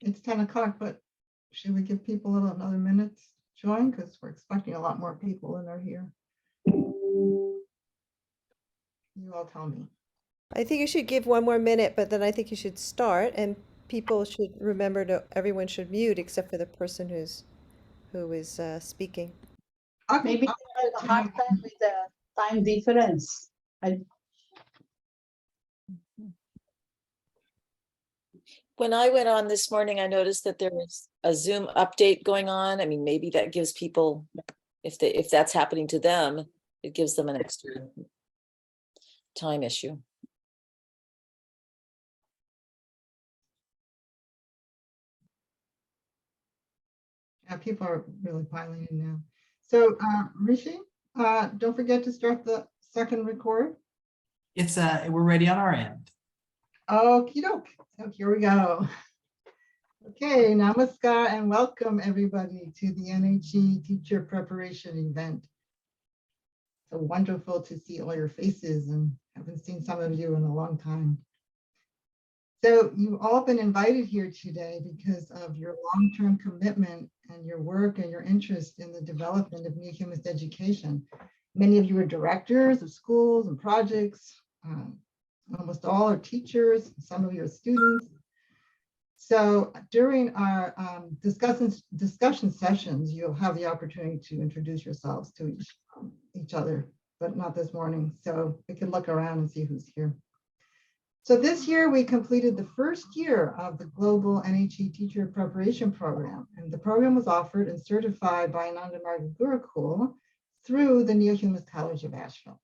It's 10 o'clock, but should we give people another minute to join? Because we're expecting a lot more people than are here. You all tell me. I think you should give one more minute, but then I think you should start, and people should remember everyone should mute except for the person who is speaking. Okay. Maybe they have a hard time with the time difference. When I went on this morning, I noticed that there was a Zoom update going on. I mean, maybe that gives people, if that's happening to them, it gives them an extra time issue. Yeah, people are really piling in now. So Rishi, don't forget to start the second record. It's we're ready on our end. Okie doke. So here we go. Okay, namaskar and welcome everybody to the NHE Teacher Preparation event. So wonderful to see all your faces, and haven't seen some of you in a long time. So you've all been invited here today because of your long-term commitment and your work and your interest in the development of Neo-Humanist education. Many of you are directors of schools and projects. Almost all are teachers, some of you are students. So during our discussion sessions, you'll have the opportunity to introduce yourselves to each other, but not this morning. So we can look around and see who's here. So this year we completed the first year of the Global NHE Teacher Preparation Program, and the program was offered and certified by Ananda Marga Gurukul through the Neohumanist College of Asheville.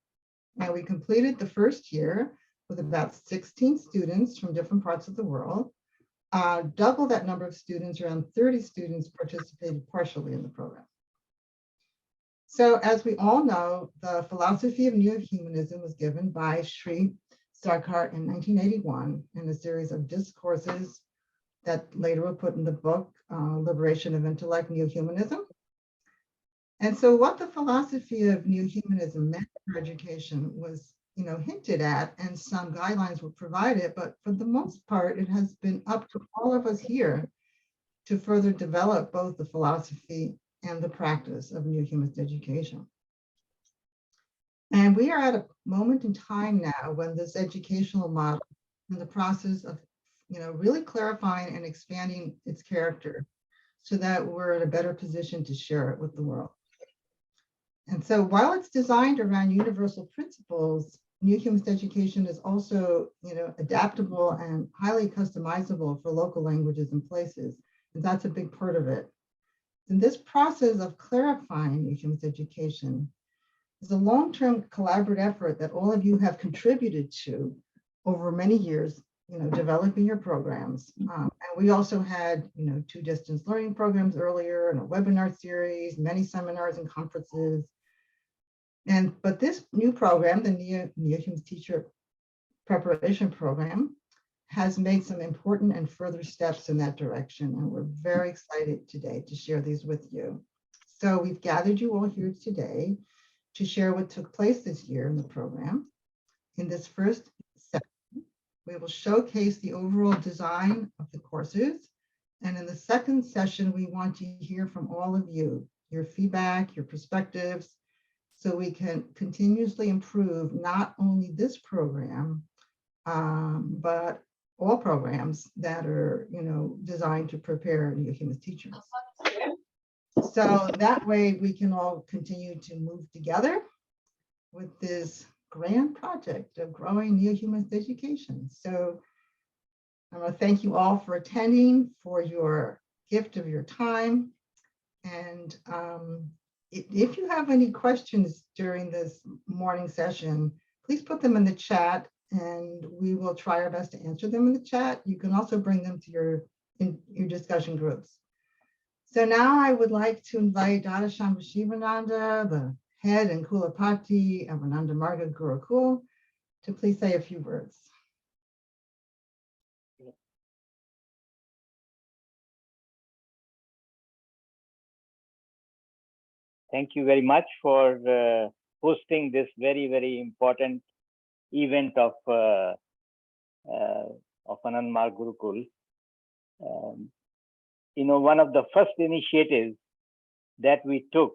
Now we completed the first year with about 16 students from different parts of the world. Double that number of students, around 30 students participated partially in the program. So as we all know, the philosophy of Neo-Humanism was given by Sri Sarkar in 1981 in a series of discourses that later were put in the book, Liberation of Intellect, Neo-Humanism. And so what the philosophy of Neo-Humanism meant for education was, hinted at, and some guidelines were provided, but for the most part, it has been up to all of us here to further develop both the philosophy and the practice of Neo-Humanist education. And we are at a moment in time now when this educational model is in the process of, really clarifying and expanding its character so that we're in a better position to share it with the world. And so while it's designed around universal principles, Neo-Humanist education is also, adaptable and highly customizable for local languages and places. And that's a big part of it. And this process of clarifying Neo-Humanist education is a long-term collaborative effort that all of you have contributed to over many years, developing your programs. And we also had, 2 distance learning programs earlier and a webinar series, many seminars and conferences. But this new program, the Neo-Humanist Teacher Preparation Program, has made some important and further steps in that direction. And we're very excited today to share these with you. So we've gathered you all here today to share what took place this year in the program. In this first session, we will showcase the overall design of the courses. And in the second session, we want to hear from all of you, your feedback, your perspectives, so we can continuously improve not only this program, but all programs that are, designed to prepare Neo-Humanist teachers. So that way we can all continue to move together with this grand project of growing Neo-Humanist education. So I want to thank you all for attending, for your gift of your time. And if you have any questions during this morning session, please put them in the chat and we will try our best to answer them in the chat. You can also bring them to your discussion groups. So now I would like to invite Donna Shivananda, the head and Kulapati of Ananda Marga Gurukul, to please say a few words. Thank you very much for hosting this very, very important event of Ananda Marga Gurukul. one of the first initiatives that we took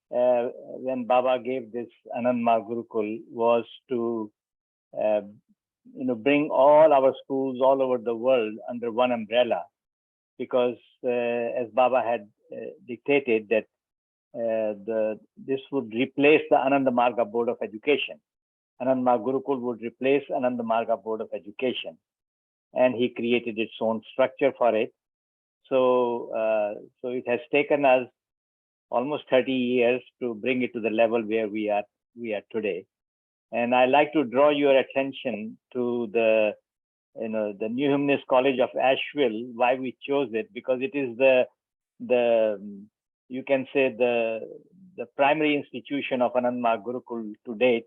when Baba gave this Anandma Gurukul was to bring all our schools all over the world under one umbrella, because as Baba had dictated that this would replace the Ananda Marga Board of Education. Anandma Gurukul would replace Ananda Marga Board of Education, and he created its own structure for it. So it has taken us almost 30 years to bring it to the level where we are today. And I like to draw your attention to the Neo-Humanist College of Asheville. Why we chose it? Because it is you can say the primary institution of Anandma Gurukul to date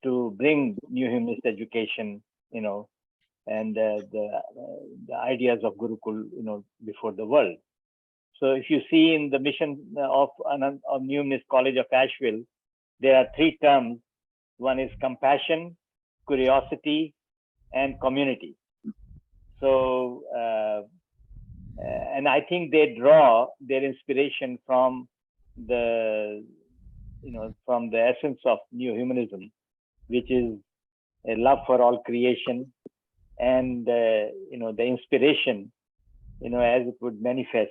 to bring Neo-Humanist education, and the ideas of Gurukul, before the world. So if you see in the mission of Neo-Humanist College of Asheville, there are 3 terms. One is compassion, curiosity, and community. So, and I think they draw their inspiration from the essence of Neo-Humanism, which is a love for all creation, and the inspiration, as it would manifest,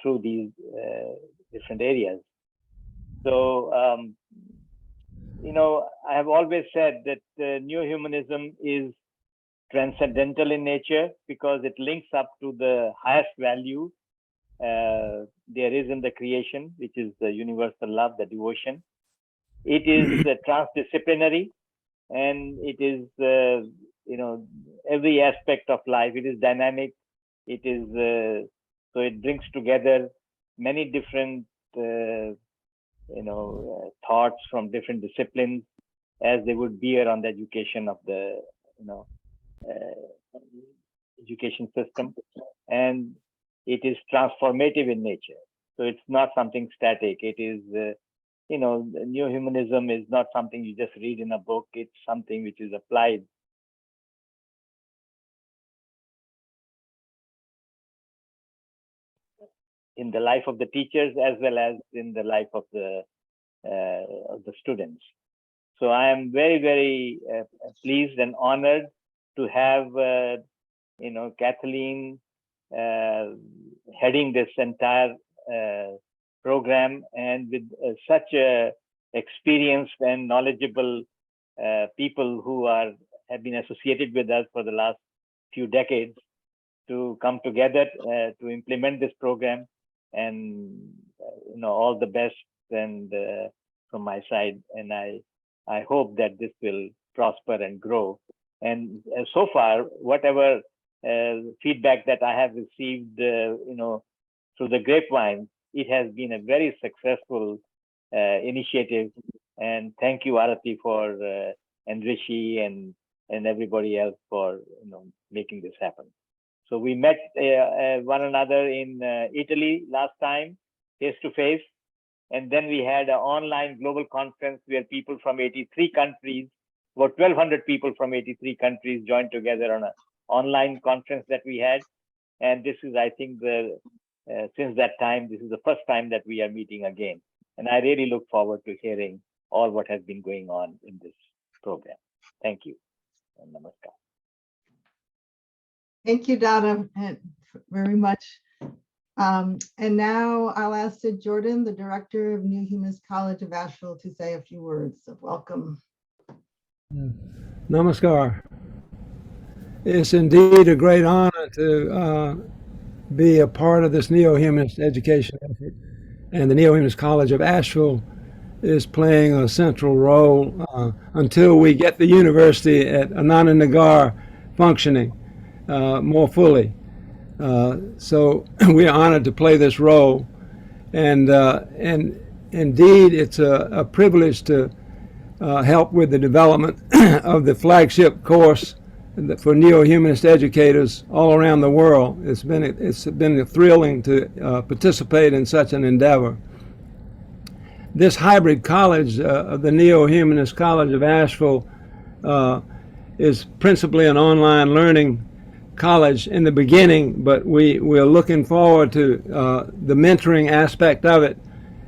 through these different areas. So, I have always said that Neo-Humanism is transcendental in nature because it links up to the highest value there is in the creation, which is the universal love, the devotion. It is transdisciplinary, and it is, every aspect of life. It is dynamic. It is, so it brings together many different, thoughts from different disciplines as they would bear on the education of the, education system. And it is transformative in nature. So it's not something static. It is, Neo-Humanism is not something you just read in a book. It's something which is applied in the life of the teachers as well as in the life of the students. So I am very, very pleased and honored to have, Kathleen heading this entire program, and with such experienced and knowledgeable people who have been associated with us for the last few decades, to come together to implement this program. And all the best and from my side, and I hope that this will prosper and grow. And so far, whatever feedback that I have received, through the grapevine, it has been a very successful initiative. And thank you, Arati, for and Rishi and everybody else for making this happen. So we met one another in Italy last time, face to face, and then we had an online global conference where people from 83 countries, about 1,200 people from 83 countries joined together on an online conference that we had. And this is, I think, since that time, this is the first time that we are meeting again. And I really look forward to hearing all what has been going on in this program. Thank you. And namaskar. Thank you, Donna, very much. And now I'll ask Sid Jordan, the director of Neo-Humanist College of Asheville, to say a few words of welcome. Namaskar. It's indeed a great honor to be a part of this Neo-Humanist education effort. And the Neo-Humanist College of Asheville is playing a central role until we get the university at Anandanagar functioning more fully. So we are honored to play this role, and indeed it's a privilege to help with the development of the flagship course for neo-humanist educators all around the world. It's been thrilling to participate in such an endeavor. This hybrid college of the Neo-Humanist College of Asheville is principally an online learning college in the beginning, but we're looking forward to the mentoring aspect of it.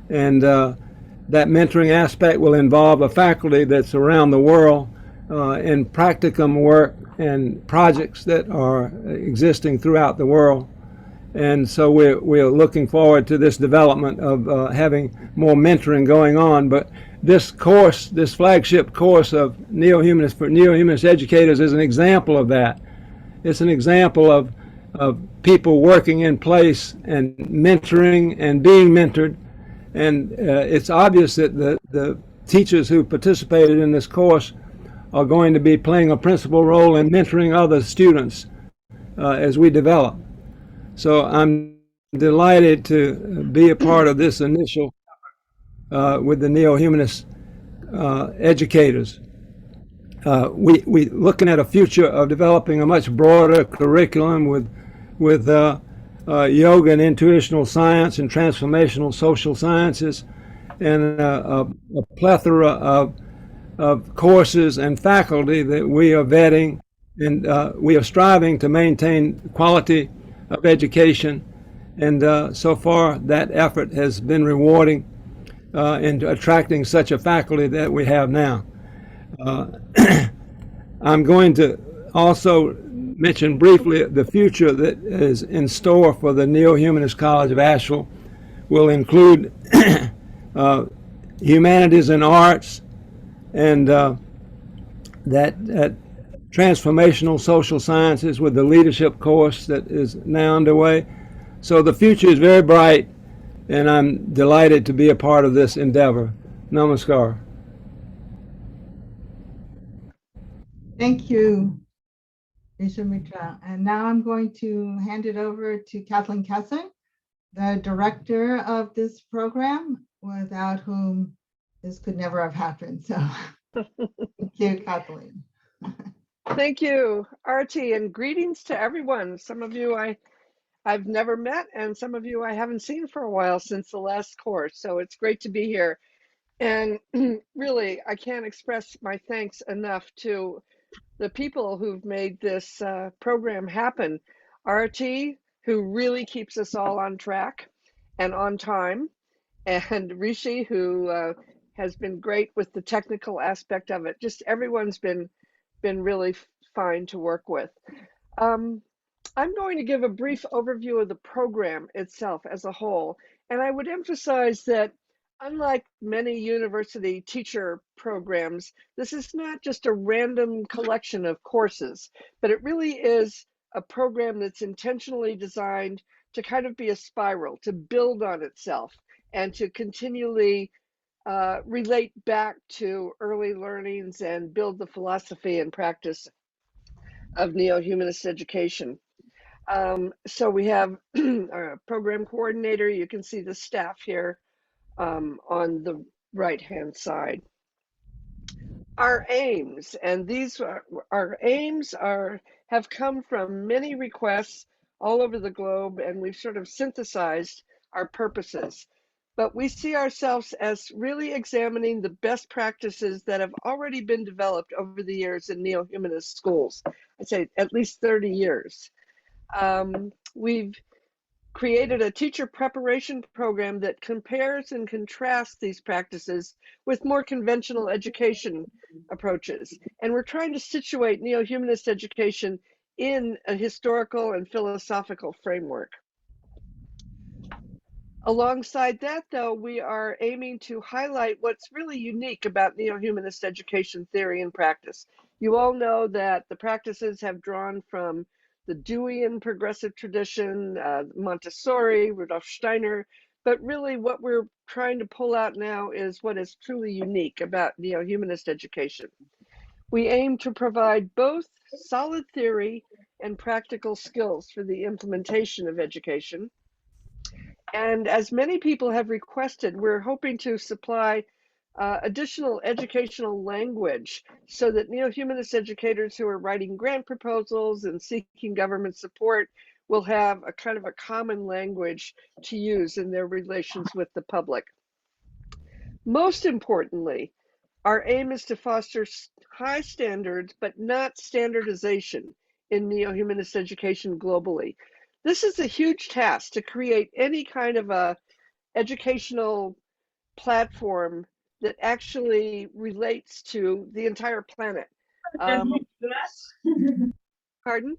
And that mentoring aspect will involve a faculty that's around the world in practicum work and projects that are existing throughout the world. And so we're looking forward to this development of having more mentoring going on. But this course, this flagship course of Neo-Humanist for Neo-Humanist educators is an example of that. It's an example of people working in place and mentoring and being mentored. And it's obvious that the teachers who participated in this course are going to be playing a principal role in mentoring other students as we develop. So I'm delighted to be a part of this initial with the Neo-Humanist educators. We looking at a future of developing a much broader curriculum with yoga and intuitional science and transformational social sciences, and a plethora of courses and faculty that we are vetting, and we are striving to maintain quality of education. And so far, that effort has been rewarding in attracting such a faculty that we have now. I'm going to also mention briefly the future that is in store for the Neo-Humanist College of Asheville. Will include humanities and arts, and that transformational social sciences with the leadership course that is now underway. So the future is very bright, and I'm delighted to be a part of this endeavor. Namaskar. Thank you, Vishwamitra. And now I'm going to hand it over to Kathleen Kesson, the director of this program, without whom this could never have happened. So thank you, Kathleen. Thank you, Artie, and greetings to everyone. Some of you I've never met, and some of you I haven't seen for a while since the last course. So it's great to be here. And really, I can't express my thanks enough to the people who've made this program happen. Artie, who really keeps us all on track and on time, and Rishi, who has been great with the technical aspect of it. Just everyone's been really fine to work with. I'm going to give a brief overview of the program itself as a whole, and I would emphasize that unlike many university teacher programs, this is not just a random collection of courses, but it really is a program that's intentionally designed to kind of be a spiral, to build on itself, and to continually relate back to early learnings and build the philosophy and practice of neo-humanist education. So we have our program coordinator. You can see the staff here on the right-hand side. Our aims, and these are, our aims have come from many requests all over the globe, and we've sort of synthesized our purposes. But we see ourselves as really examining the best practices that have already been developed over the years in neo-humanist schools. I'd say at least 30 years. We've created a teacher preparation program that compares and contrasts these practices with more conventional education approaches. And we're trying to situate neo-humanist education in a historical and philosophical framework. Alongside that, though, we are aiming to highlight what's really unique about neo-humanist education theory and practice. You all know that the practices have drawn from the Deweyan progressive tradition, Montessori, Rudolf Steiner, but really what we're trying to pull out now is what is truly unique about neo-humanist education. We aim to provide both solid theory and practical skills for the implementation of education. And as many people have requested, we're hoping to supply additional educational language so that neo-humanist educators who are writing grant proposals and seeking government support will have a kind of a common language to use in their relations with the public. Most importantly, our aim is to foster high standards, but not standardization in neo-humanist education globally. This is a huge task to create any kind of a educational platform that actually relates to the entire planet. Pardon?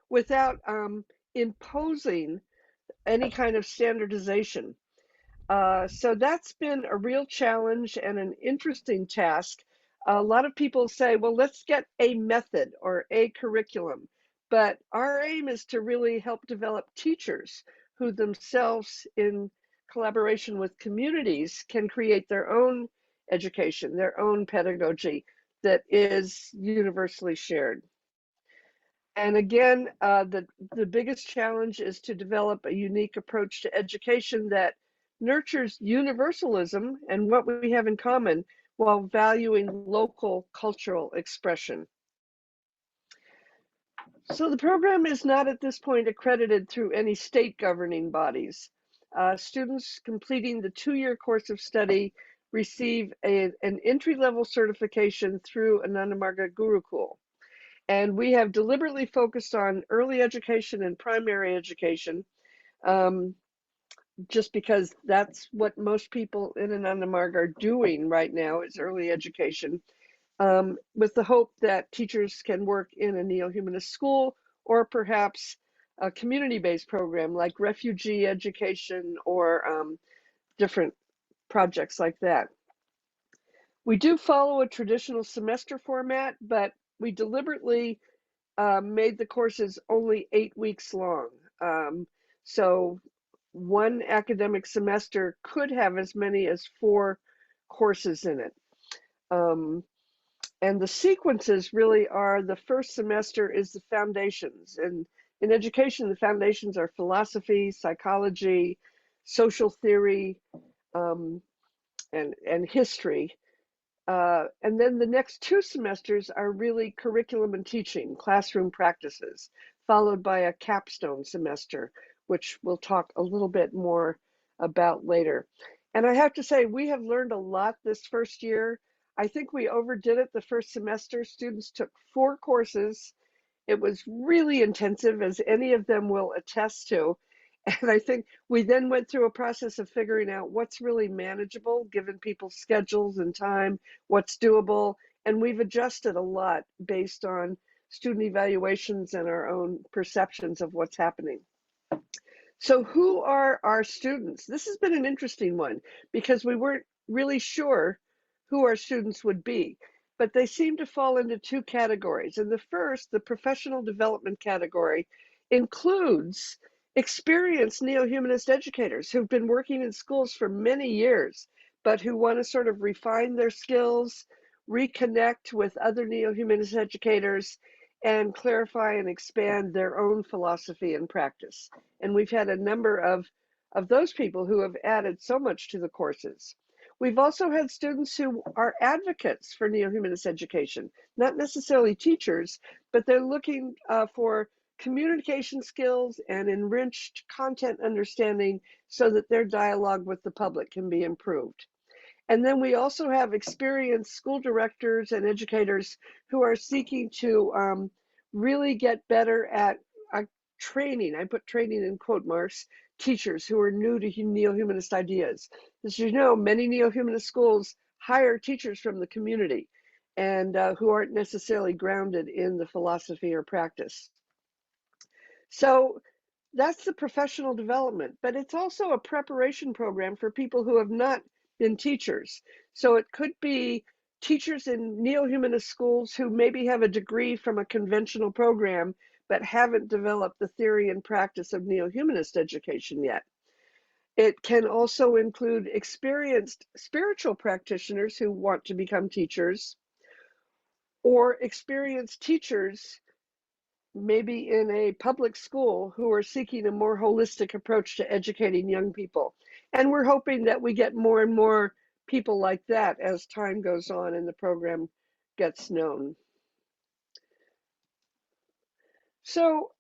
Without imposing any kind of standardization. So that's been a real challenge and an interesting task. A lot of people say, well, let's get a method or a curriculum. But our aim is to really help develop teachers who themselves, in collaboration with communities, can create their own education, their own pedagogy that is universally shared. And again, the biggest challenge is to develop a unique approach to education that nurtures universalism and what we have in common while valuing local cultural expression. So the program is not at this point accredited through any state governing bodies. Students completing the 2-year course of study receive an entry-level certification through Ananda Marga Gurukul. And we have deliberately focused on early education and primary education, just because that's what most people in Ananda Marga are doing right now is early education, with the hope that teachers can work in a neo-humanist school or perhaps a community-based program like refugee education or different projects like that. We do follow a traditional semester format, but we deliberately made the courses only 8 weeks long. So one academic semester could have as many as 4 courses in it. And the sequences really are, the first semester is the foundations. And in education, the foundations are philosophy, psychology, social theory, and history. And then the next 2 semesters are really curriculum and teaching, classroom practices, followed by a capstone semester, which we'll talk a little bit more about later. And I have to say, we have learned a lot this first year. I think we overdid it the first semester. Students took 4 courses. It was really intensive, as any of them will attest to. And I think we then went through a process of figuring out what's really manageable, given people's schedules and time, what's doable. And we've adjusted a lot based on student evaluations and our own perceptions of what's happening. So who are our students? This has been an interesting one because we weren't really sure who our students would be, but they seem to fall into 2 categories. And the first, the professional development category, includes experienced neo-humanist educators who've been working in schools for many years, but who want to sort of refine their skills, reconnect with other neo-humanist educators, and clarify and expand their own philosophy and practice. And we've had a number of those people who have added so much to the courses. We've also had students who are advocates for neo-humanist education, not necessarily teachers, but they're looking for communication skills and enriched content understanding so that their dialogue with the public can be improved. And then we also have experienced school directors and educators who are seeking to really get better at training, I put training in quote marks, teachers who are new to neo-humanist ideas. As you know, many neo-humanist schools hire teachers from the community and who aren't necessarily grounded in the philosophy or practice. So that's the professional development, but it's also a preparation program for people who have not been teachers. So it could be teachers in neo-humanist schools who maybe have a degree from a conventional program, but haven't developed the theory and practice of neo-humanist education yet. It can also include experienced spiritual practitioners who want to become teachers, or experienced teachers maybe in a public school who are seeking a more holistic approach to educating young people. And we're hoping that we get more and more people like that as time goes on and the program gets known. So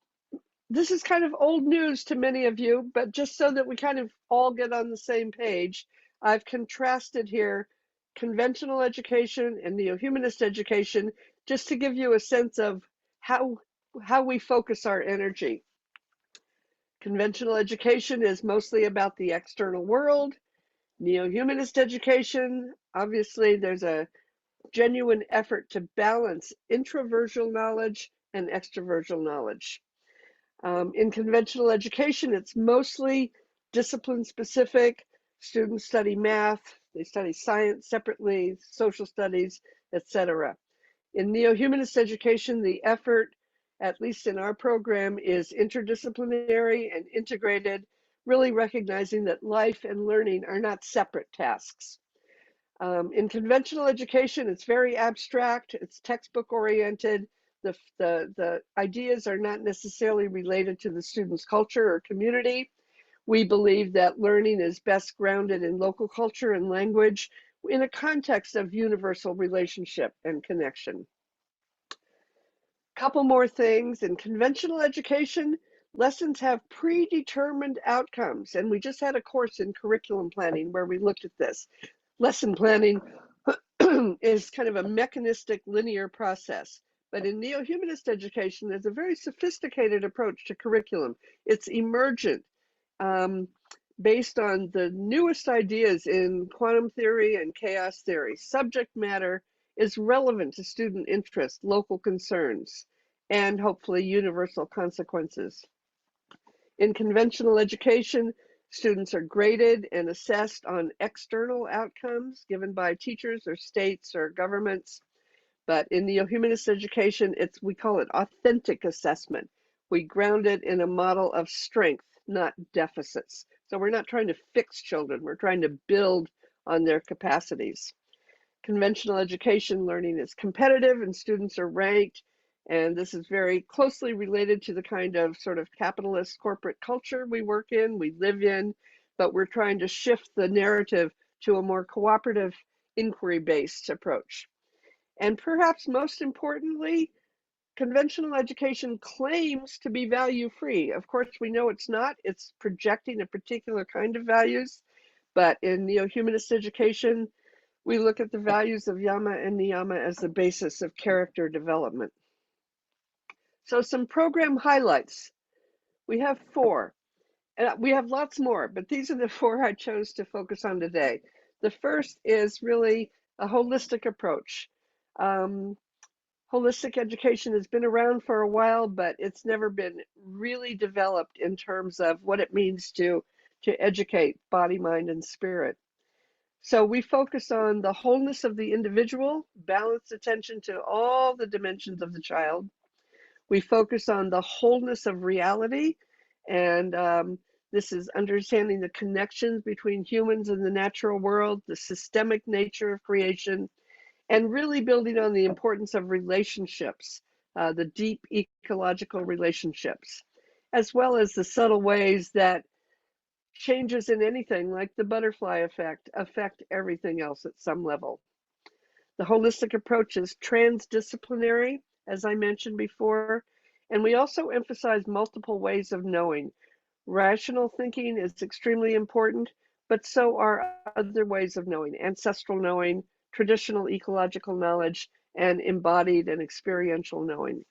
this is kind of old news to many of you, but just so that we kind of all get on the same page, I've contrasted here conventional education and neo-humanist education. just to give you a sense of how we focus our energy. Conventional education is mostly about the external world. Neo-humanist education, obviously there's a genuine effort to balance introversial knowledge and extroversial knowledge. In conventional education, it's mostly discipline specific. Students study math, they study science separately, social studies, etc. In neo-humanist education, the effort, at least in our program, is interdisciplinary and integrated, really recognizing that life and learning are not separate tasks. In conventional education, it's very abstract, it's textbook oriented. The ideas are not necessarily related to the student's culture or community. We believe that learning is best grounded in local culture and language in a context of universal relationship and connection. Couple more things. In conventional education, lessons have predetermined outcomes, and we just had a course in curriculum planning where we looked at this. Lesson planning is kind of a mechanistic linear process, but in neo-humanist education, there's a very sophisticated approach to curriculum. It's emergent, based on the newest ideas in quantum theory and chaos theory. Subject matter is relevant to student interest, local concerns, and hopefully universal consequences. In conventional education, students are graded and assessed on external outcomes given by teachers or states or governments. But in neo-humanist education, we call it authentic assessment. We ground it in a model of strength, not deficits. So we're not trying to fix children, we're trying to build on their capacities. Conventional education learning is competitive and students are ranked, and this is very closely related to the kind of sort of capitalist corporate culture we work in, we live in, but we're trying to shift the narrative to a more cooperative, inquiry-based approach. And perhaps most importantly, conventional education claims to be value-free. Of course, we know it's not. It's projecting a particular kind of values, but in neo-humanist education, we look at the values of yama and niyama as the basis of character development. So some program highlights. We have 4. We have lots more, but these are the 4 I chose to focus on today. The first is really a holistic approach. Holistic education has been around for a while, but it's never been really developed in terms of what it means to educate body, mind, and spirit. So we focus on the wholeness of the individual, balanced attention to all the dimensions of the child. We focus on the wholeness of reality, and this is understanding the connections between humans and the natural world, the systemic nature of creation, and really building on the importance of relationships, the deep ecological relationships, as well as the subtle ways that changes in anything like the butterfly effect affect everything else at some level. The holistic approach is transdisciplinary, as I mentioned before, and we also emphasize multiple ways of knowing. Rational thinking is extremely important, but so are other ways of knowing, ancestral knowing, traditional ecological knowledge, and embodied and experiential knowing.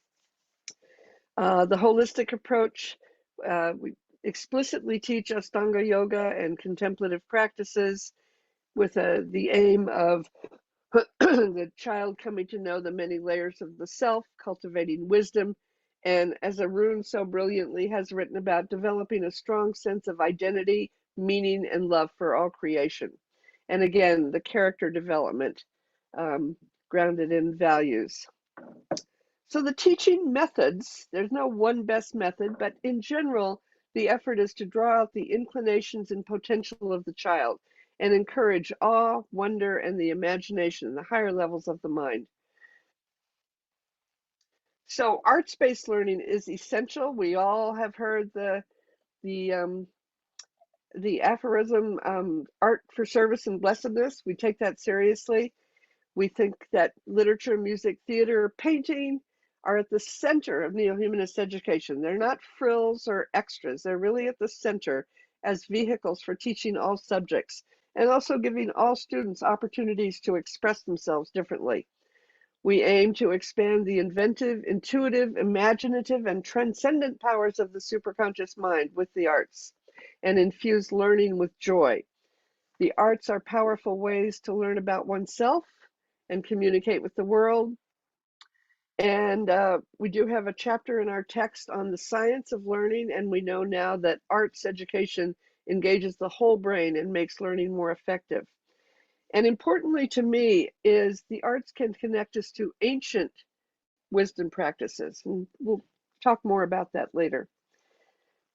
The holistic approach, we explicitly teach Ashtanga yoga and contemplative practices with the aim of the child coming to know the many layers of the self, cultivating wisdom, and as Arun so brilliantly has written about, developing a strong sense of identity, meaning, and love for all creation. And again, the character development grounded in values. So the teaching methods, there's no one best method, but in general, the effort is to draw out the inclinations and potential of the child and encourage awe, wonder, and the imagination, the higher levels of the mind. So arts-based learning is essential. We all have heard the aphorism, art for service and blessedness. We take that seriously. We think that literature, music, theater, painting are at the center of neo-humanist education. They're not frills or extras. They're really at the center as vehicles for teaching all subjects and also giving all students opportunities to express themselves differently. We aim to expand the inventive, intuitive, imaginative, and transcendent powers of the superconscious mind with the arts and infuse learning with joy. The arts are powerful ways to learn about oneself and communicate with the world. And we do have a chapter in our text on the science of learning, and we know now that arts education engages the whole brain and makes learning more effective. And importantly to me is the arts can connect us to ancient wisdom practices, and we'll talk more about that later.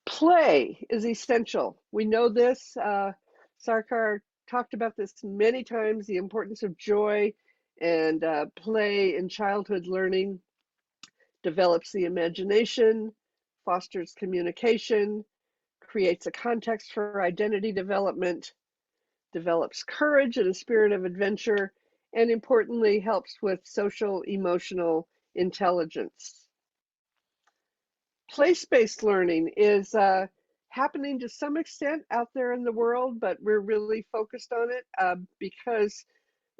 Play is essential. We know this. Sarkar talked about this many times, the importance of joy and play in childhood learning. Develops the imagination, fosters communication, creates a context for identity development, develops courage and a spirit of adventure, and importantly, helps with social emotional intelligence. Place-based learning is happening to some extent out there in the world, but we're really focused on it because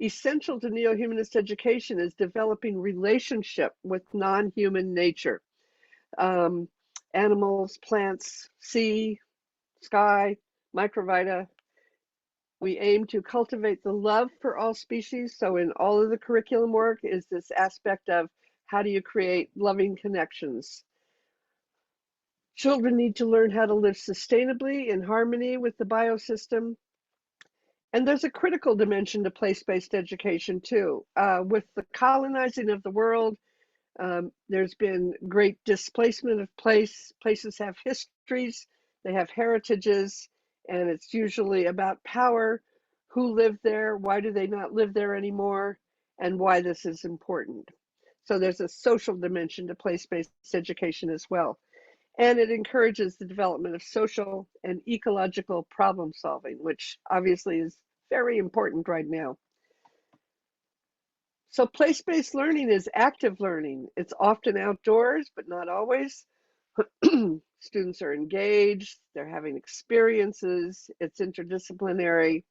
essential to neo-humanist education is developing relationship with non-human nature. Animals, plants, sea, sky, microvita. We aim to cultivate the love for all species. So in all of the curriculum work is this aspect of how do you create loving connections. Children need to learn how to live sustainably in harmony with the biosystem. And there's a critical dimension to place-based education too. With the colonizing of the world, there's been great displacement of place. Places have histories, they have heritages, and it's usually about power, who lived there, why do they not live there anymore, and why this is important. So there's a social dimension to place-based education as well. And it encourages the development of social and ecological problem solving, which obviously is very important right now. So place-based learning is active learning. It's often outdoors, but not always. Students are engaged, they're having experiences, it's interdisciplinary.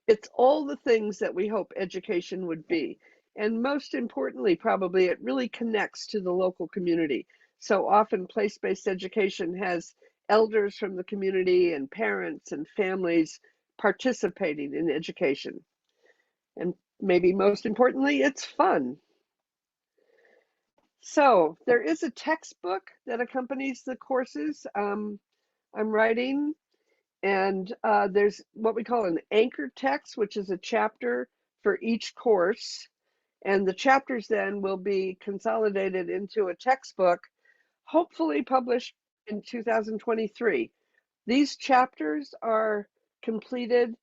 It's all the things that we hope education would be. And most importantly, probably, it really connects to the local community. So often place-based education has elders from the community and parents and families participating in education. And maybe most importantly, it's fun. So there is a textbook that accompanies the courses I'm writing, and there's what we call an anchor text, which is a chapter for each course. And the chapters then will be consolidated into a textbook, hopefully published in 2023. These chapters are completed,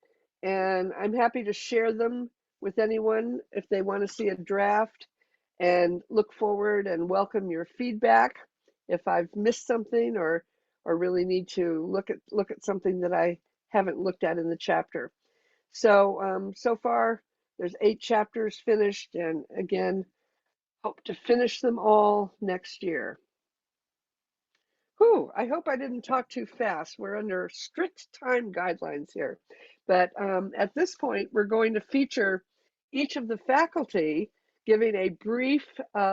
and I'm happy to share them with anyone if they want to see a draft, and look forward and welcome your feedback if I've missed something or really need to look at something that I haven't looked at in the chapter. So so far there's 8 chapters finished, and again, hope to finish them all next year. Whew, I hope I didn't talk too fast. We're under strict time guidelines here. But at this point, we're going to feature each of the faculty giving a brief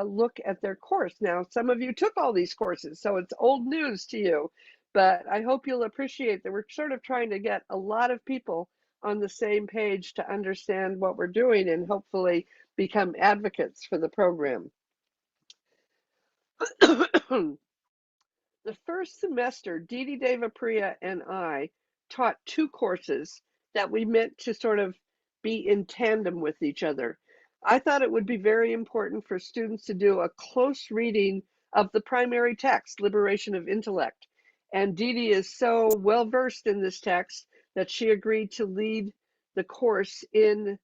look at their course. Now, some of you took all these courses, so it's old news to you. But I hope you'll appreciate that we're sort of trying to get a lot of people on the same page to understand what we're doing and hopefully become advocates for the program. The first semester, Didi Devapriya and I taught 2 courses that we meant to sort of be in tandem with each other. I thought it would be very important for students to do a close reading of the primary text, Liberation of Intellect. And Didi is so well versed in this text that she agreed to lead the course in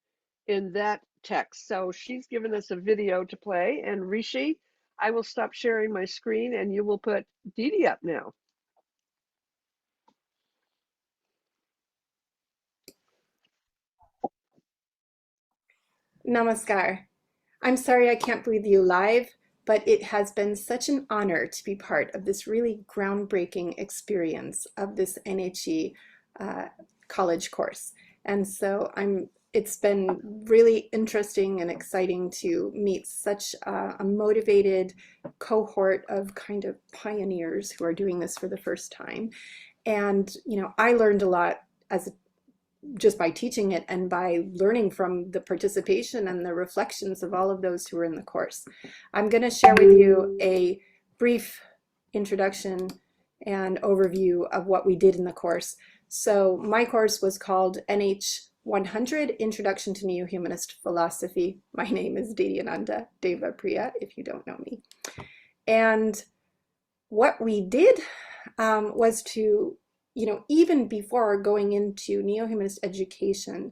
that text. So she's given us a video to play, and Rishi, I will stop sharing my screen and you will put Didi up now. Namaskar. I'm sorry I can't be with you live, but it has been such an honor to be part of this really groundbreaking experience of this NHE college course. And so I'm it's been really interesting and exciting to meet such a motivated cohort of kind of pioneers who are doing this for the first time. And, you know, I learned a lot as just by teaching it and by learning from the participation and the reflections of all of those who were in the course. I'm going to share with you a brief introduction and overview of what we did in the course. So my course was called NH 100, Introduction to Neo-Humanist Philosophy. My name is Dedyananda Deva Priya, if you don't know me. And what we did was to, you know, even before going into neo-humanist education,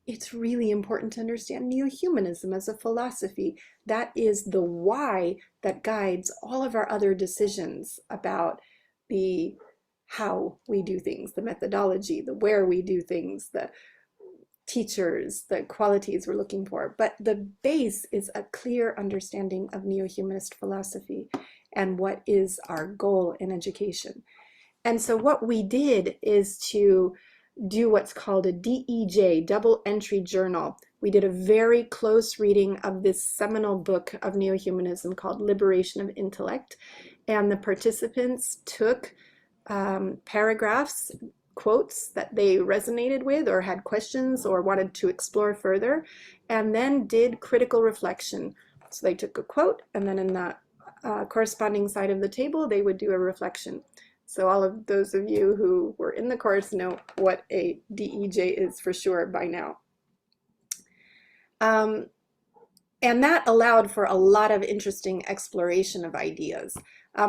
it's really important to understand neo-humanism as a philosophy. That is the why that guides all of our other decisions about the how we do things, the methodology, the where we do things, the teachers, the qualities we're looking for. But the base is a clear understanding of neo-humanist philosophy and what is our goal in education. And so what we did is to do what's called a DEJ, double entry journal. We did a very close reading of this seminal book of neo-humanism called Liberation of Intellect. And the participants took paragraphs, quotes that they resonated with or had questions or wanted to explore further, and then did critical reflection. So they took a quote, and then in the corresponding side of the table, they would do a reflection. So all of those of you who were in the course know what a DEJ is for sure by now. And that allowed for a lot of interesting exploration of ideas.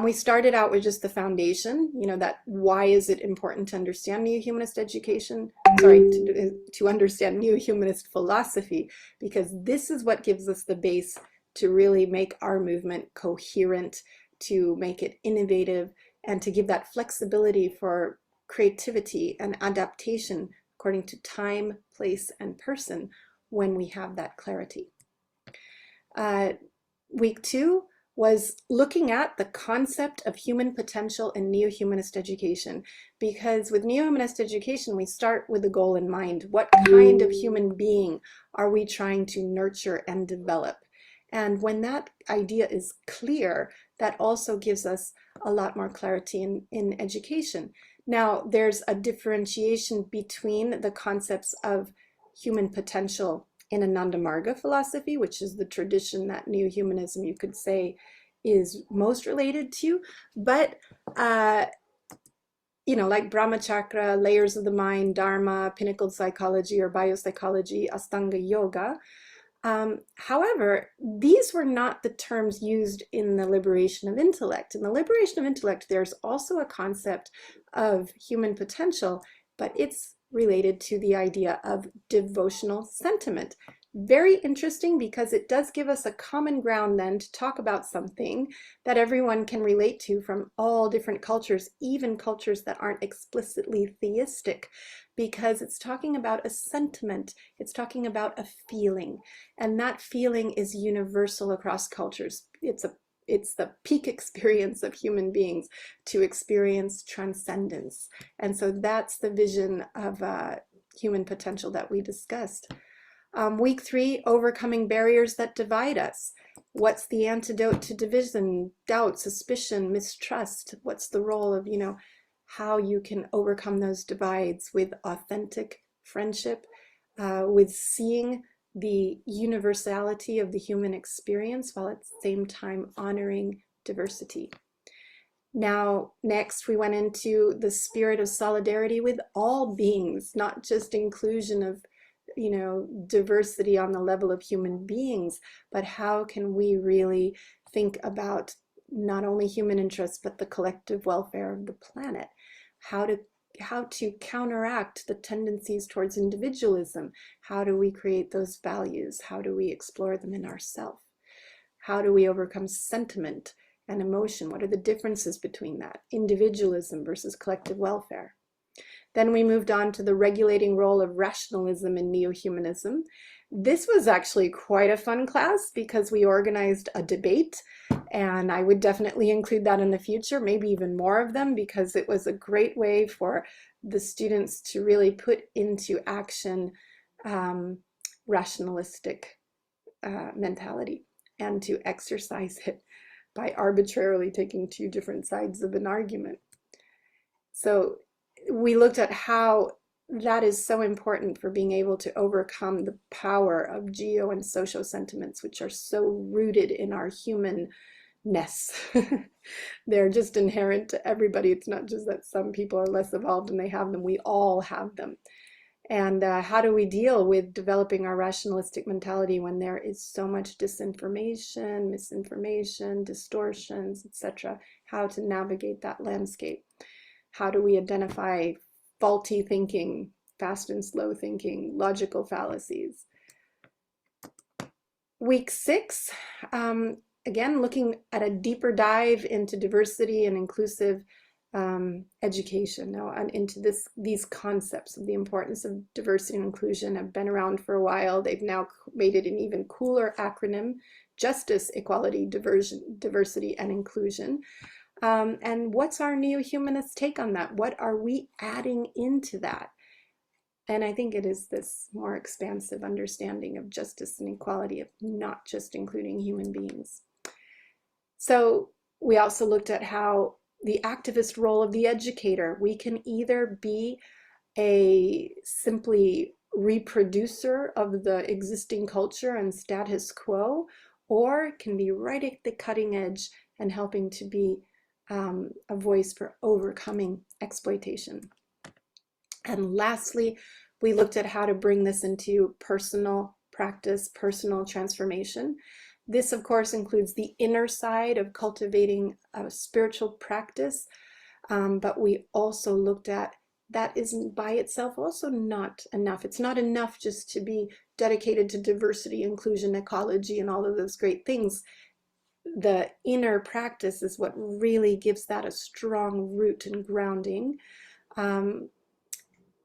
We started out with just the foundation, you know, that why is it important to understand neo-humanist education? Sorry, to understand neo-humanist philosophy, because this is what gives us the base to really make our movement coherent, to make it innovative, and to give that flexibility for creativity and adaptation according to time, place, and person when we have that clarity. Week 2 was looking at the concept of human potential in neo-humanist education, because with neo-humanist education, we start with the goal in mind. What kind of human being are we trying to nurture and develop? And when that idea is clear, that also gives us a lot more clarity in education. Now, there's a differentiation between the concepts of human potential in Ananda-Marga philosophy, which is the tradition that neo-humanism, you could say, is most related to. But, you know, like Brahmachakra, layers of the mind, Dharma, pinnacled psychology or biopsychology, Astanga yoga. However, these were not the terms used in the liberation of intellect. In the liberation of intellect, there's also a concept of human potential, but it's related to the idea of devotional sentiment. Very interesting, because it does give us a common ground then to talk about something that everyone can relate to from all different cultures, even cultures that aren't explicitly theistic, because it's talking about a sentiment, it's talking about a feeling, and that feeling is universal across cultures. It's the peak experience of human beings to experience transcendence. And so that's the vision of human potential that we discussed. Week 3, overcoming barriers that divide us. What's the antidote to division, doubt, suspicion, mistrust? What's the role of, you know, how you can overcome those divides with authentic friendship, with seeing the universality of the human experience while at the same time honoring diversity. Now, next we went into the spirit of solidarity with all beings, not just inclusion of, you know, diversity on the level of human beings, but how can we really think about not only human interests, but the collective welfare of the planet? How to counteract the tendencies towards individualism? How do we create those values? How do we explore them in ourselves? How do we overcome sentiment and emotion? What are the differences between that? Individualism versus collective welfare. Then we moved on to the regulating role of rationalism in neo-humanism. This was actually quite a fun class because we organized a debate, and I would definitely include that in the future, maybe even more of them, because it was a great way for the students to really put into action rationalistic mentality and to exercise it by arbitrarily taking two different sides of an argument. So we looked at how that is so important for being able to overcome the power of geo and social sentiments, which are so rooted in our humanness. They're just inherent to everybody. It's not just that some people are less evolved and they have them. We all have them. And how do we deal with developing our rationalistic mentality when there is so much disinformation, misinformation, distortions, etc.? How to navigate that landscape? How do we identify faulty thinking, fast and slow thinking, logical fallacies? Week 6, again, looking at a deeper dive into diversity and inclusive education now, and into these concepts of the importance of diversity and inclusion have been around for a while. They've now made it an even cooler acronym: justice, equality, diversity, and inclusion. And what's our neo-humanist take on that? What are we adding into that? And I think it is this more expansive understanding of justice and equality, of not just including human beings. So we also looked at how the activist role of the educator, we can either be a simply reproducer of the existing culture and status quo, or can be right at the cutting edge and helping to be a voice for overcoming exploitation. And lastly, we looked at how to bring this into personal practice, personal transformation. This, of course, includes the inner side of cultivating a spiritual practice, but we also looked at that isn't by itself also not enough. It's not enough just to be dedicated to diversity, inclusion, ecology, and all of those great things. The inner practice is what really gives that a strong root and grounding. And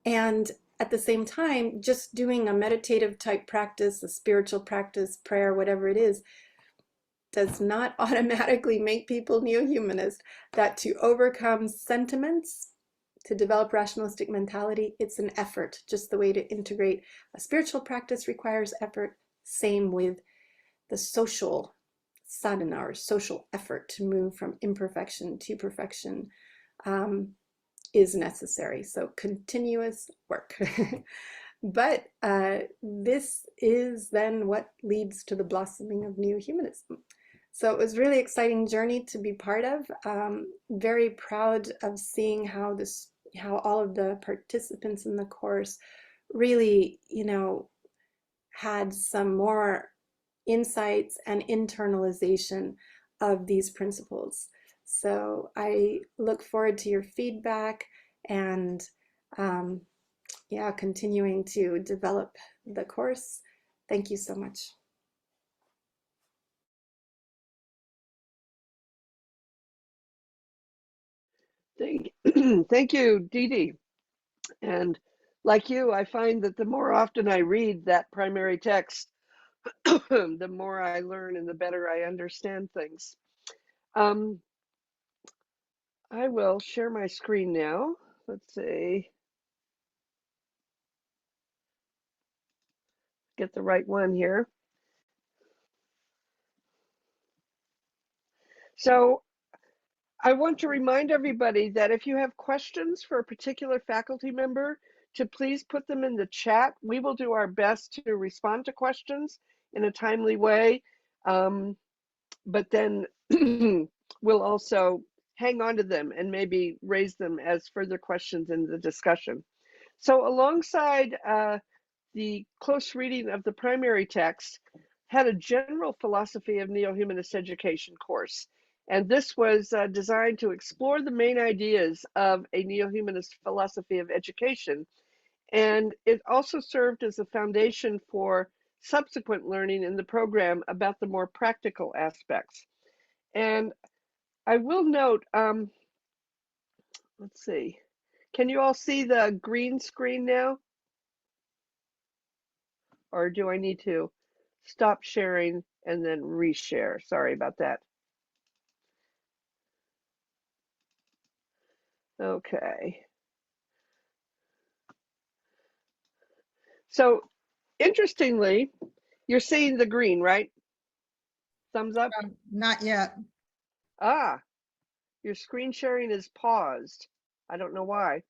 at the same time, just doing a meditative type practice, a spiritual practice, prayer, whatever it is, does not automatically make people neo-humanist. That to overcome sentiments, to develop rationalistic mentality, it's an effort. Just the way to integrate a spiritual practice requires effort. Same with the social sadhana, or social effort to move from imperfection to perfection, is necessary. So continuous work. But this is then what leads to the blossoming of Neo-Humanism. So it was a really exciting journey to be part of. Very proud of seeing how all of the participants in the course really, had some more insights and internalization of these principles. So I look forward to your feedback and continuing to develop the course. Thank you so much. Thank you, Dee Dee. And like you, I find that the more often I read that primary text, the more I learn and the better I understand things. I will share my screen now. Let's see. Get the right one here. So I want to remind everybody that if you have questions for a particular faculty member, to please put them in the chat. We will do our best to respond to questions in a timely way, but then we'll also hang on to them and maybe raise them as further questions in the discussion. So alongside the close reading of the primary text, had a general philosophy of neo-humanist education course. And this was designed to explore the main ideas of a neo-humanist philosophy of education. And it also served as a foundation for subsequent learning in the program about the more practical aspects. And I will note, let's see, can you all see the green screen now? Or do I need to stop sharing and then reshare? Sorry about that. Okay. So interestingly, you're seeing the green, right? Thumbs up. Not yet. Ah, your screen sharing is paused. I don't know why.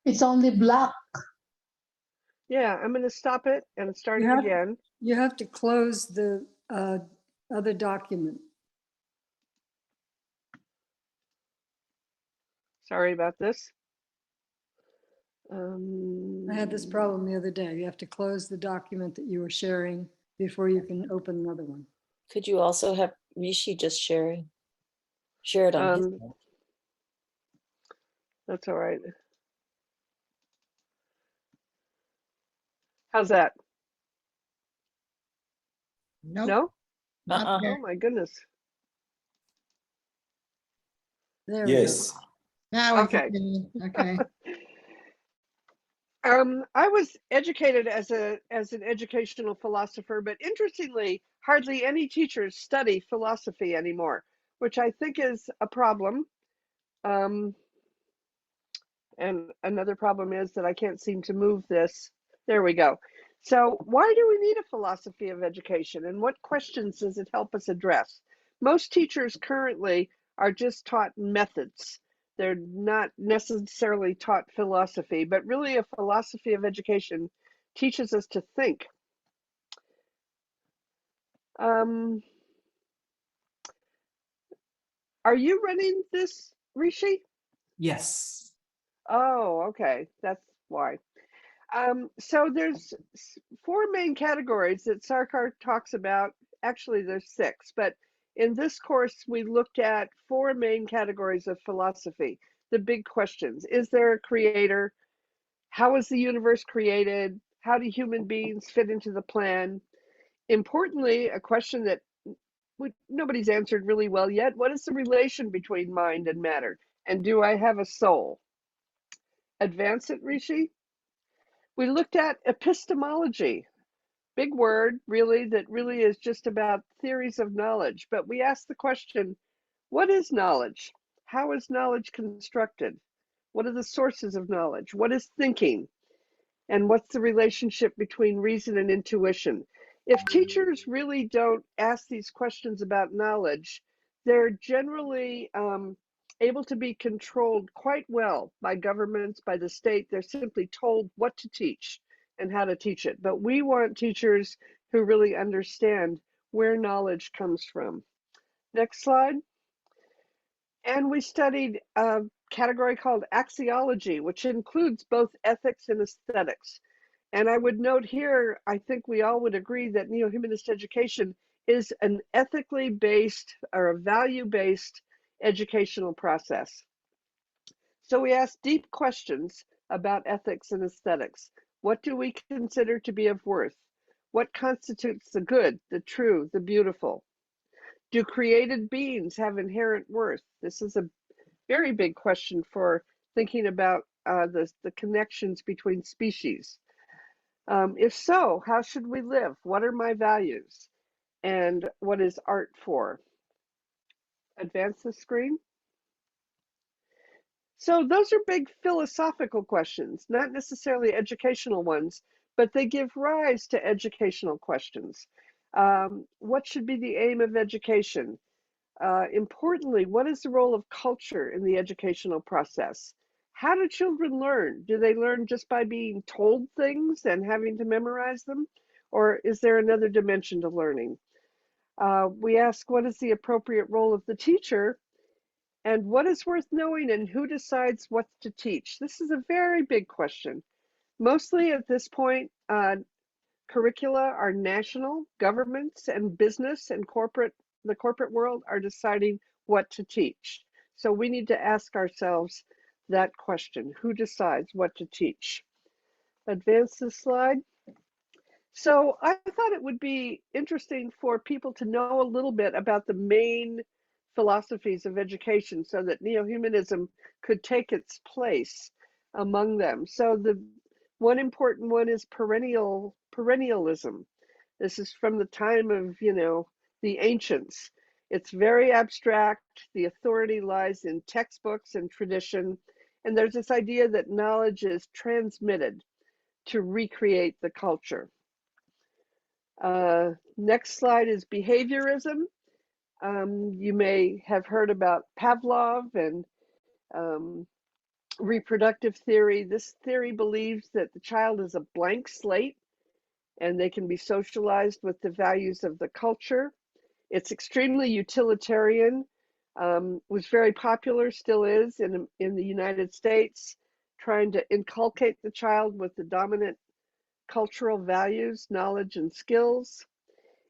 It's only black. Yeah, I'm going to stop it and start You it have, again. you have to close the other document. Sorry about this. I had this problem the other day. You have to close the document that you were sharing before you can open another one. Could you also have Rishi just share it on his? That's all right. How's that? Nope, No? not Uh-uh. there. Oh my goodness. There Yes. Now we Okay. can see. Okay. I was educated as an educational philosopher, but interestingly, hardly any teachers study philosophy anymore, which I think is a problem. And another problem is that I can't seem to move this. There we go. So why do we need a philosophy of education, and what questions does it help us address? Most teachers currently are just taught methods. They're not necessarily taught philosophy, but really a philosophy of education teaches us to think. Are you running this, Rishi? Yes. Oh, okay. That's why. So there's four main categories that Sarkar talks about. Actually, there's six, but in this course, we looked at four main categories of philosophy. The big questions: is there a creator? How was the universe created? How do human beings fit into the plan? Importantly, a question that nobody's answered really well yet: what is the relation between mind and matter? And do I have a soul? Advance it, Rishi. We looked at epistemology. Big word, really, that really is just about theories of knowledge. But we asked the question, what is knowledge? How is knowledge constructed? What are the sources of knowledge? What is thinking? And what's the relationship between reason and intuition? If teachers really don't ask these questions about knowledge, they're generally able to be controlled quite well by governments, by the state. They're simply told what to teach and how to teach it. But we want teachers who really understand where knowledge comes from. Next slide. And we studied a category called Axiology, which includes both ethics and aesthetics. And I would note here, I think we all would agree that neo-humanist education is an ethically based or a value-based educational process. So we ask deep questions about ethics and aesthetics. What do we consider to be of worth? What constitutes the good, the true, the beautiful? Do created beings have inherent worth? This is a very big question for thinking about the connections between species. If so, how should we live? What are my values? And what is art for? Advance the screen. So those are big philosophical questions, not necessarily educational ones, but they give rise to educational questions. What should be the aim of education? Importantly, what is the role of culture in the educational process? How do children learn? Do they learn just by being told things and having to memorize them? Or is there another dimension to learning? We ask, what is the appropriate role of the teacher? And what is worth knowing, and who decides what to teach? This is a very big question. Mostly at this point, curricula are national. Governments and business and the corporate world are deciding what to teach. So we need to ask ourselves that question: who decides what to teach? Advance the slide. So I thought it would be interesting for people to know a little bit about the main philosophies of education so that neo-humanism could take its place among them. So the one important one is perennialism. This is from the time of, the ancients. It's very abstract. The authority lies in textbooks and tradition. And there's this idea that knowledge is transmitted to recreate the culture. Next slide is behaviorism. You may have heard about Pavlov and reproductive theory. This theory believes that the child is a blank slate and they can be socialized with the values of the culture. It's extremely utilitarian, was very popular, still is in the United States, trying to inculcate the child with the dominant cultural values, knowledge, and skills.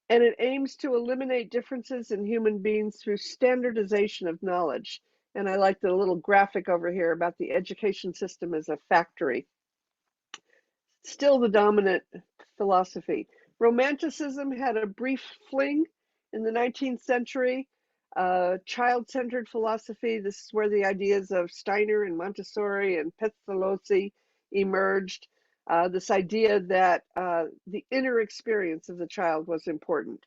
And it aims to eliminate differences in human beings through standardization of knowledge. And I like the little graphic over here about the education system as a factory. Still the dominant philosophy. Romanticism had a brief fling in the 19th century. Child-centered philosophy, this is where the ideas of Steiner and Montessori and Pestalozzi emerged. This idea that the inner experience of the child was important.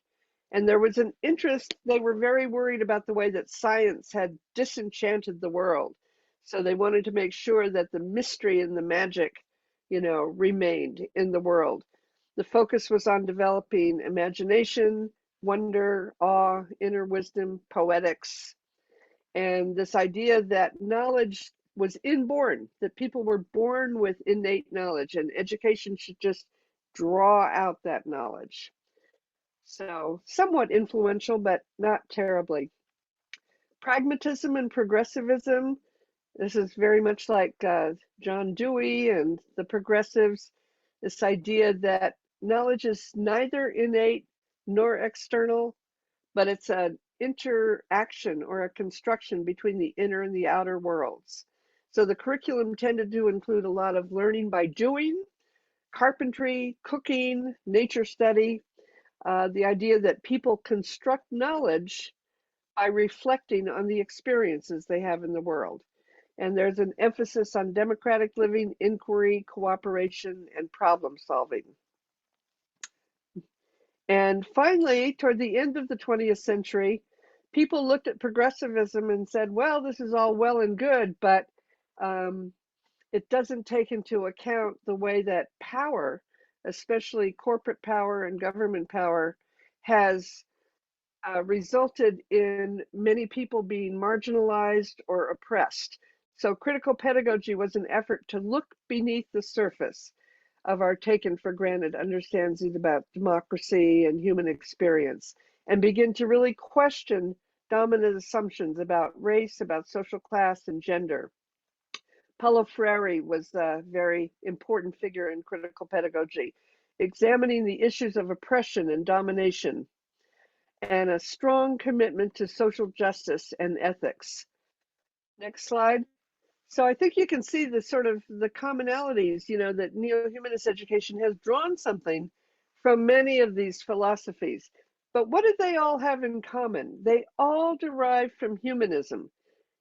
And there was an interest, they were very worried about the way that science had disenchanted the world. So they wanted to make sure that the mystery and the magic, remained in the world. The focus was on developing imagination, wonder, awe, inner wisdom, poetics, and this idea that knowledge was inborn, that people were born with innate knowledge and education should just draw out that knowledge. So somewhat influential, but not terribly. Pragmatism and progressivism. This is very much like John Dewey and the progressives, this idea that knowledge is neither innate nor external, but it's an interaction or a construction between the inner and the outer worlds. So the curriculum tended to include a lot of learning by doing, carpentry, cooking, nature study, the idea that people construct knowledge by reflecting on the experiences they have in the world. And there's an emphasis on democratic living, inquiry, cooperation, and problem solving. And finally, toward the end of the 20th century, people looked at progressivism and said, well, this is all well and good, but it doesn't take into account the way that power, especially corporate power and government power, has resulted in many people being marginalized or oppressed. So critical pedagogy was an effort to look beneath the surface of our taken for granted understandings about democracy and human experience and begin to really question dominant assumptions about race, about social class, and gender. Paulo Freire was a very important figure in critical pedagogy, examining the issues of oppression and domination and a strong commitment to social justice and ethics. Next slide. So I think you can see the sort of the commonalities, that neo-humanist education has drawn something from many of these philosophies. But what did they all have in common? They all derive from humanism,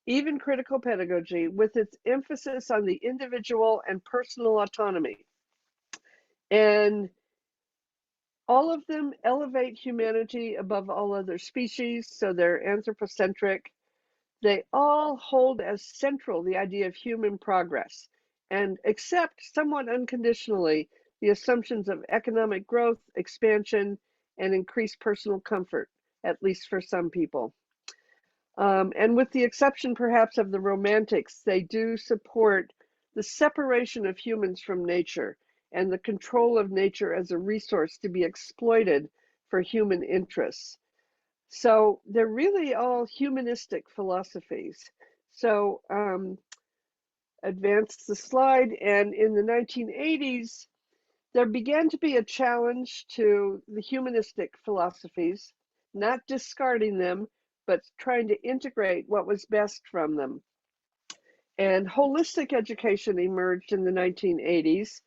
even critical pedagogy, with its emphasis on the individual and personal autonomy. And all of them elevate humanity above all other species, so they're anthropocentric. They all hold as central the idea of human progress and accept somewhat unconditionally the assumptions of economic growth, expansion, and increased personal comfort, at least for some people. And with the exception perhaps of the Romantics, they do support the separation of humans from nature and the control of nature as a resource to be exploited for human interests. So they're really all humanistic philosophies. So advance the slide, and in the 1980s, there began to be a challenge to the humanistic philosophies, not discarding them, but trying to integrate what was best from them. And holistic education emerged in the 1980s,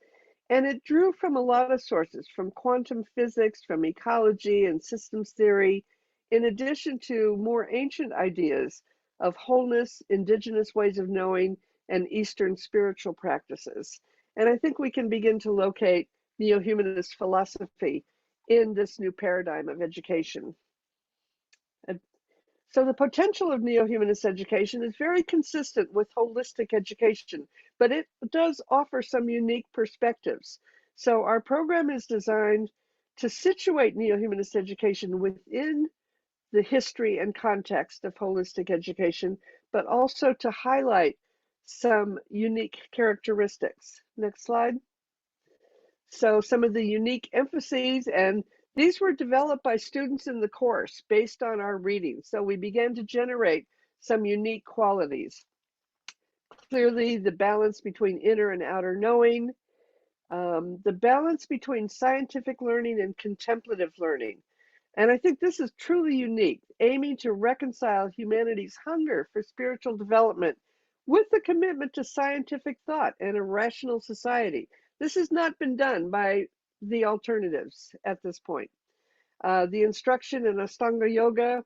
and it drew from a lot of sources, from quantum physics, from ecology and systems theory, in addition to more ancient ideas of wholeness, indigenous ways of knowing, and Eastern spiritual practices. And I think we can begin to locate neo-humanist philosophy in this new paradigm of education. So the potential of neo-humanist education is very consistent with holistic education, but it does offer some unique perspectives. So our program is designed to situate neo-humanist education within the history and context of holistic education, but also to highlight some unique characteristics. Next slide. So some of the unique emphases, and these were developed by students in the course based on our reading. So we began to generate some unique qualities. Clearly, the balance between inner and outer knowing, the balance between scientific learning and contemplative learning. And I think this is truly unique, aiming to reconcile humanity's hunger for spiritual development with the commitment to scientific thought and a rational society. This has not been done by the alternatives at this point. The instruction in Ashtanga Yoga,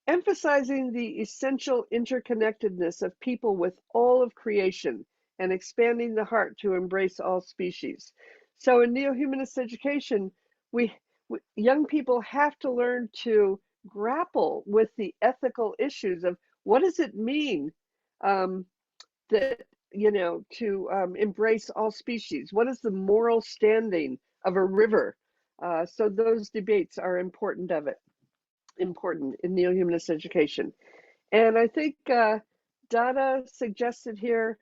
emphasizing the essential interconnectedness of people with all of creation and expanding the heart to embrace all species. So in neo-humanist education, young people have to learn to grapple with the ethical issues of what does it mean that, to embrace all species? What is the moral standing of a river? So those debates are important in neo-humanist education. And I think Donna suggested here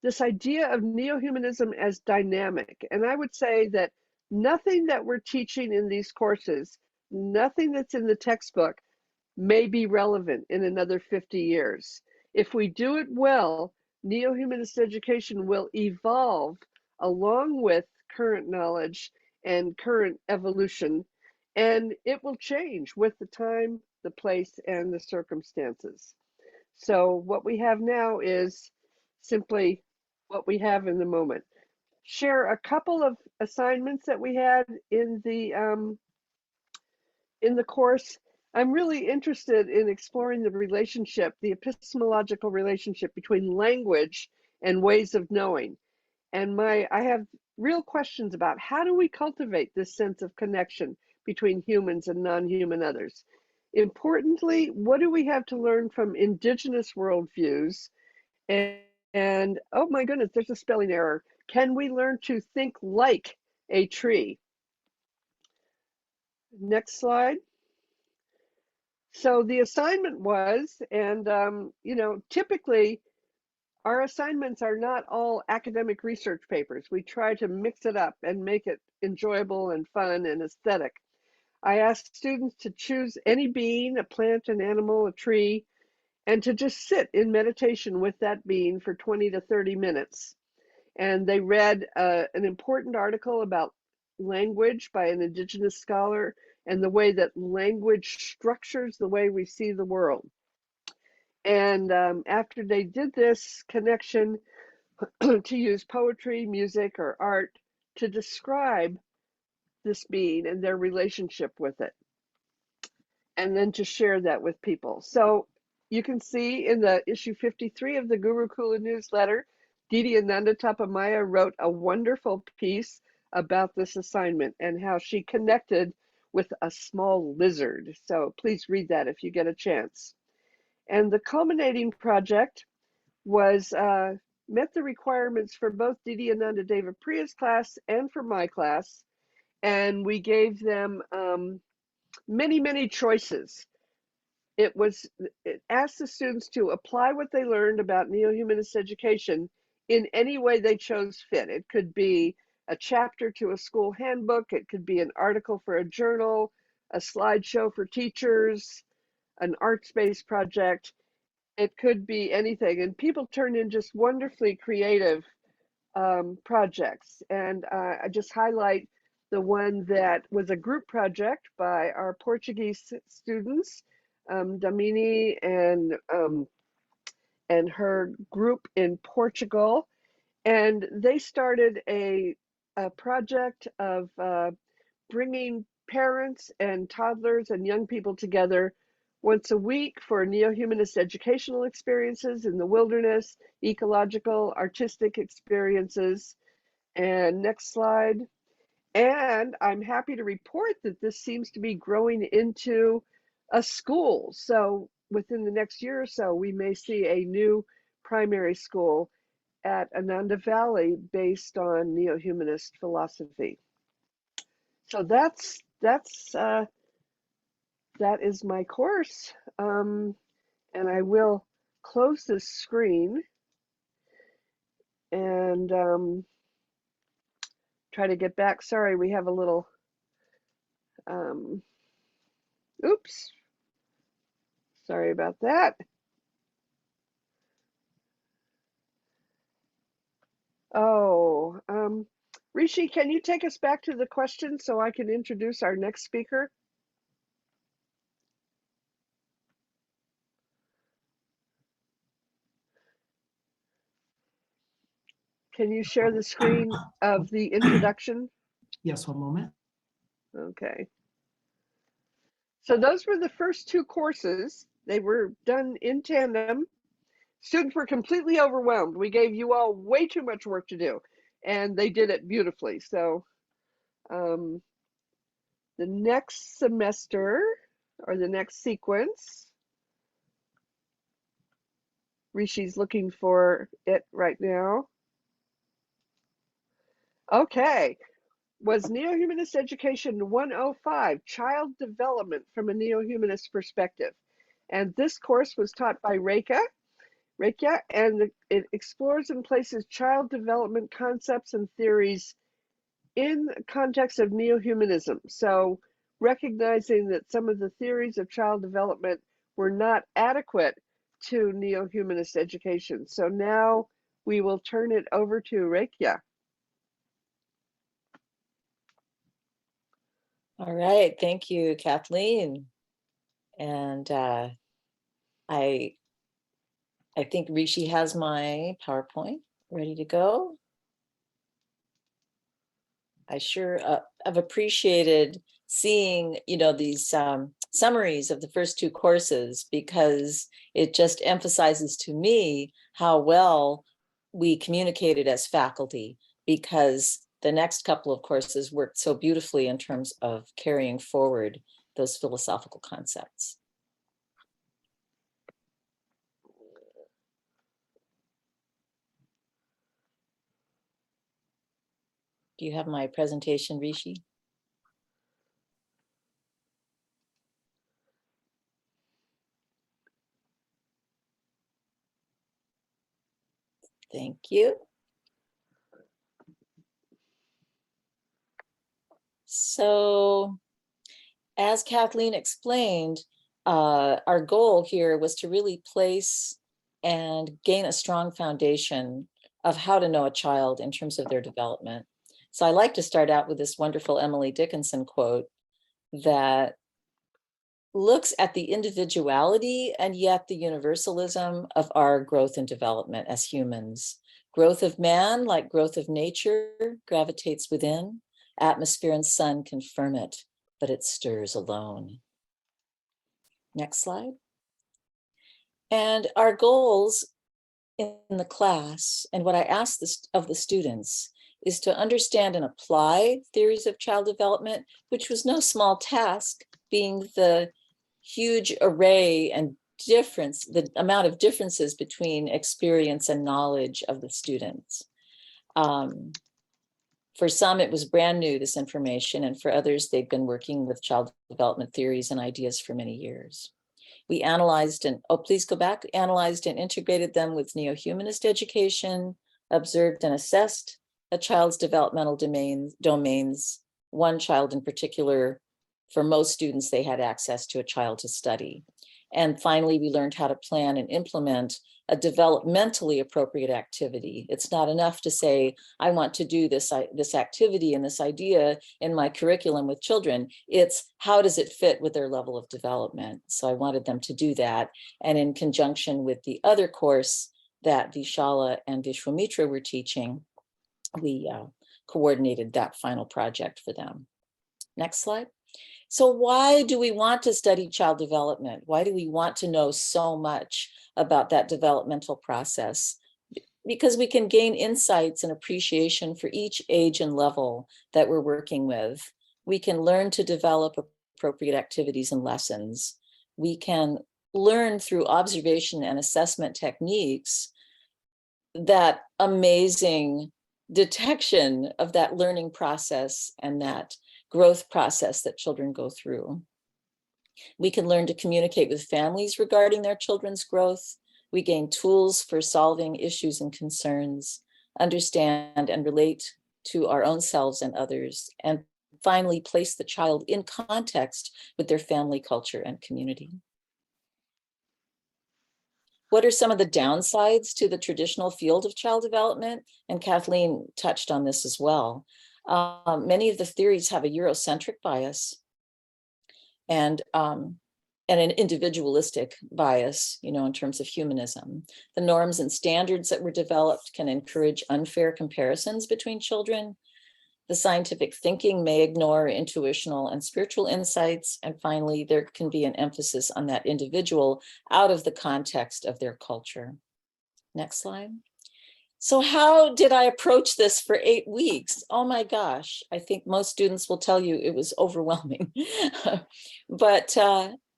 this idea of neo-humanism as dynamic. And I would say that nothing that we're teaching in these courses, nothing that's in the textbook may be relevant in another 50 years. If we do it well, neo-humanist education will evolve along with current knowledge and current evolution, and it will change with the time, the place, and the circumstances. So what we have now is simply what we have in the moment. Share a couple of assignments that we had in the course. I'm really interested in exploring the relationship, the epistemological relationship between language and ways of knowing. And I have real questions about how do we cultivate this sense of connection between humans and non-human others? Importantly, what do we have to learn from indigenous worldviews? And oh my goodness, there's a spelling error. Can we learn to think like a tree? Next slide. So the assignment was, and typically our assignments are not all academic research papers. We try to mix it up and make it enjoyable and fun and aesthetic. I asked students to choose any being, a plant, an animal, a tree, and to just sit in meditation with that being for 20 to 30 minutes. And they read an important article about language by an indigenous scholar and the way that language structures the way we see the world. And after they did this connection, to use poetry, music, or art to describe this being and their relationship with it, and then to share that with people. So you can see in the issue 53 of the Gurukula newsletter, Didi Ananda Tapamaya wrote a wonderful piece about this assignment and how she connected with a small lizard. So please read that if you get a chance. And the culminating project was met the requirements for both Didi Ananda Deva Priya's class and for my class. And we gave them many, many choices. It asked the students to apply what they learned about neo-humanist education in any way they chose fit. It could be a chapter to a school handbook. It could be an article for a journal, a slideshow for teachers, an arts-based project. It could be anything. And people turned in just wonderfully creative projects. And I just highlight the one that was a group project by our Portuguese students, Damini and her group in Portugal. And they started a project of bringing parents and toddlers and young people together once a week for neo-humanist educational experiences in the wilderness, ecological, artistic experiences. And next slide. And I'm happy to report that this seems to be growing into a school. So within the next year or so, we may see a new primary school at Ananda Valley based on neo-humanist philosophy. So that is my course. And I will close this screen and try to get back. Sorry, we have a little, oops, sorry about that. Oh, Rishi, can you take us back to the question so I can introduce our next speaker? Can you share the screen of the introduction? Yes, one moment. Okay. So those were the first two courses. They were done in tandem. Students were completely overwhelmed. We gave you all way too much work to do, and they did it beautifully. So the next semester, or the next sequence, Rishi's looking for it right now. Okay, was Neo-Humanist Education 105, Child Development from a Neo-Humanist Perspective. And this course was taught by Rekha, and it explores and places child development concepts and theories in the context of neo-humanism. So recognizing that some of the theories of child development were not adequate to neo-humanist education. So now we will turn it over to Rekha. All right, thank you, Kathleen. And I think Rishi has my PowerPoint ready to go. I sure have appreciated seeing, these summaries of the first two courses, because it just emphasizes to me how well we communicated as faculty, because the next couple of courses worked so beautifully in terms of carrying forward those philosophical concepts. Do you have my presentation, Rishi? Thank you. So, as Kathleen explained, our goal here was to really place and gain a strong foundation of how to know a child in terms of their development. So I like to start out with this wonderful Emily Dickinson quote that looks at the individuality and yet the universalism of our growth and development as humans. Growth of man, like growth of nature, gravitates within. Atmosphere and sun confirm it, but it stirs alone. Next slide. And our goals in the class, and what I asked of the students, is to understand and apply theories of child development, which was no small task, being the huge array and difference, the amount of differences between experience and knowledge of the students. For some, it was brand new, this information, and for others, they've been working with child development theories and ideas for many years. We analyzed and, please go back, analyzed and integrated them with neo-humanist education, observed and assessed a child's developmental domains, one child in particular. For most students, they had access to a child to study. And finally, we learned how to plan and implement a developmentally appropriate activity. It's not enough to say, I want to do this activity and this idea in my curriculum with children. It's how does it fit with their level of development? So I wanted them to do that. And in conjunction with the other course that Vishala and Vishwamitra were teaching, we coordinated that final project for them. Next slide. So why do we want to study child development? Why do we want to know so much about that developmental process? because we can gain insights and appreciation for each age and level that we're working with. We can learn to develop appropriate activities and lessons. We can learn through observation and assessment techniques that amazing detection of that learning process and that growth process that children go through. We can learn to communicate with families regarding their children's growth. We gain tools for solving issues and concerns, understand and relate to our own selves and others, and finally place the child in context with their family, culture, and community. What are some of the downsides to the traditional field of child development? And Kathleen touched on this as well. Many of the theories have a Eurocentric bias and an individualistic bias, in terms of humanism. The norms and standards that were developed can encourage unfair comparisons between children. The scientific thinking may ignore intuitional and spiritual insights. And finally, there can be an emphasis on that individual out of the context of their culture. Next slide. So how did I approach this for 8 weeks? Oh my gosh, I think most students will tell you it was overwhelming. But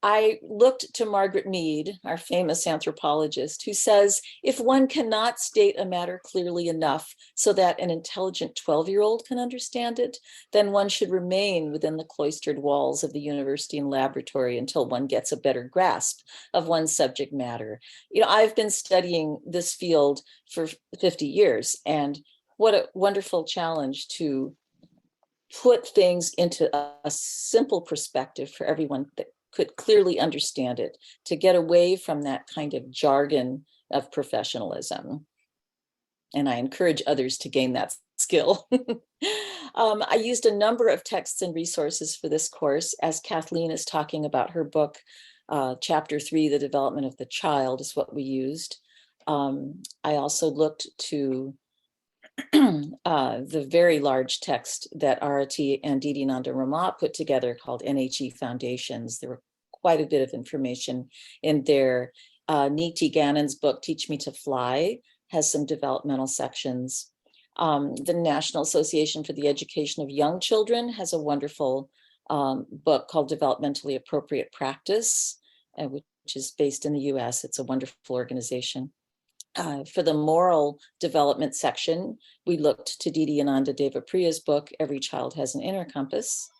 I looked to Margaret Mead, our famous anthropologist, who says, if one cannot state a matter clearly enough so that an intelligent 12-year-old can understand it, then one should remain within the cloistered walls of the university and laboratory until one gets a better grasp of one's subject matter. I've been studying this field for 50 years, and what a wonderful challenge to put things into a simple perspective for everyone that could clearly understand it, to get away from that kind of jargon of professionalism. And I encourage others to gain that skill. I used a number of texts and resources for this course, as Kathleen is talking about her book, Chapter 3, The Development of the Child is what we used. I also looked to the very large text that Arati and Didi Nanda Rama put together called NHE Foundations. There were quite a bit of information in there. Niti Gannon's book, Teach Me to Fly, has some developmental sections. The National Association for the Education of Young Children has a wonderful book called Developmentally Appropriate Practice, which is based in the US. It's a wonderful organization. For the moral development section, we looked to Didi Ananda Devapriya's book, Every Child Has an Inner Compass,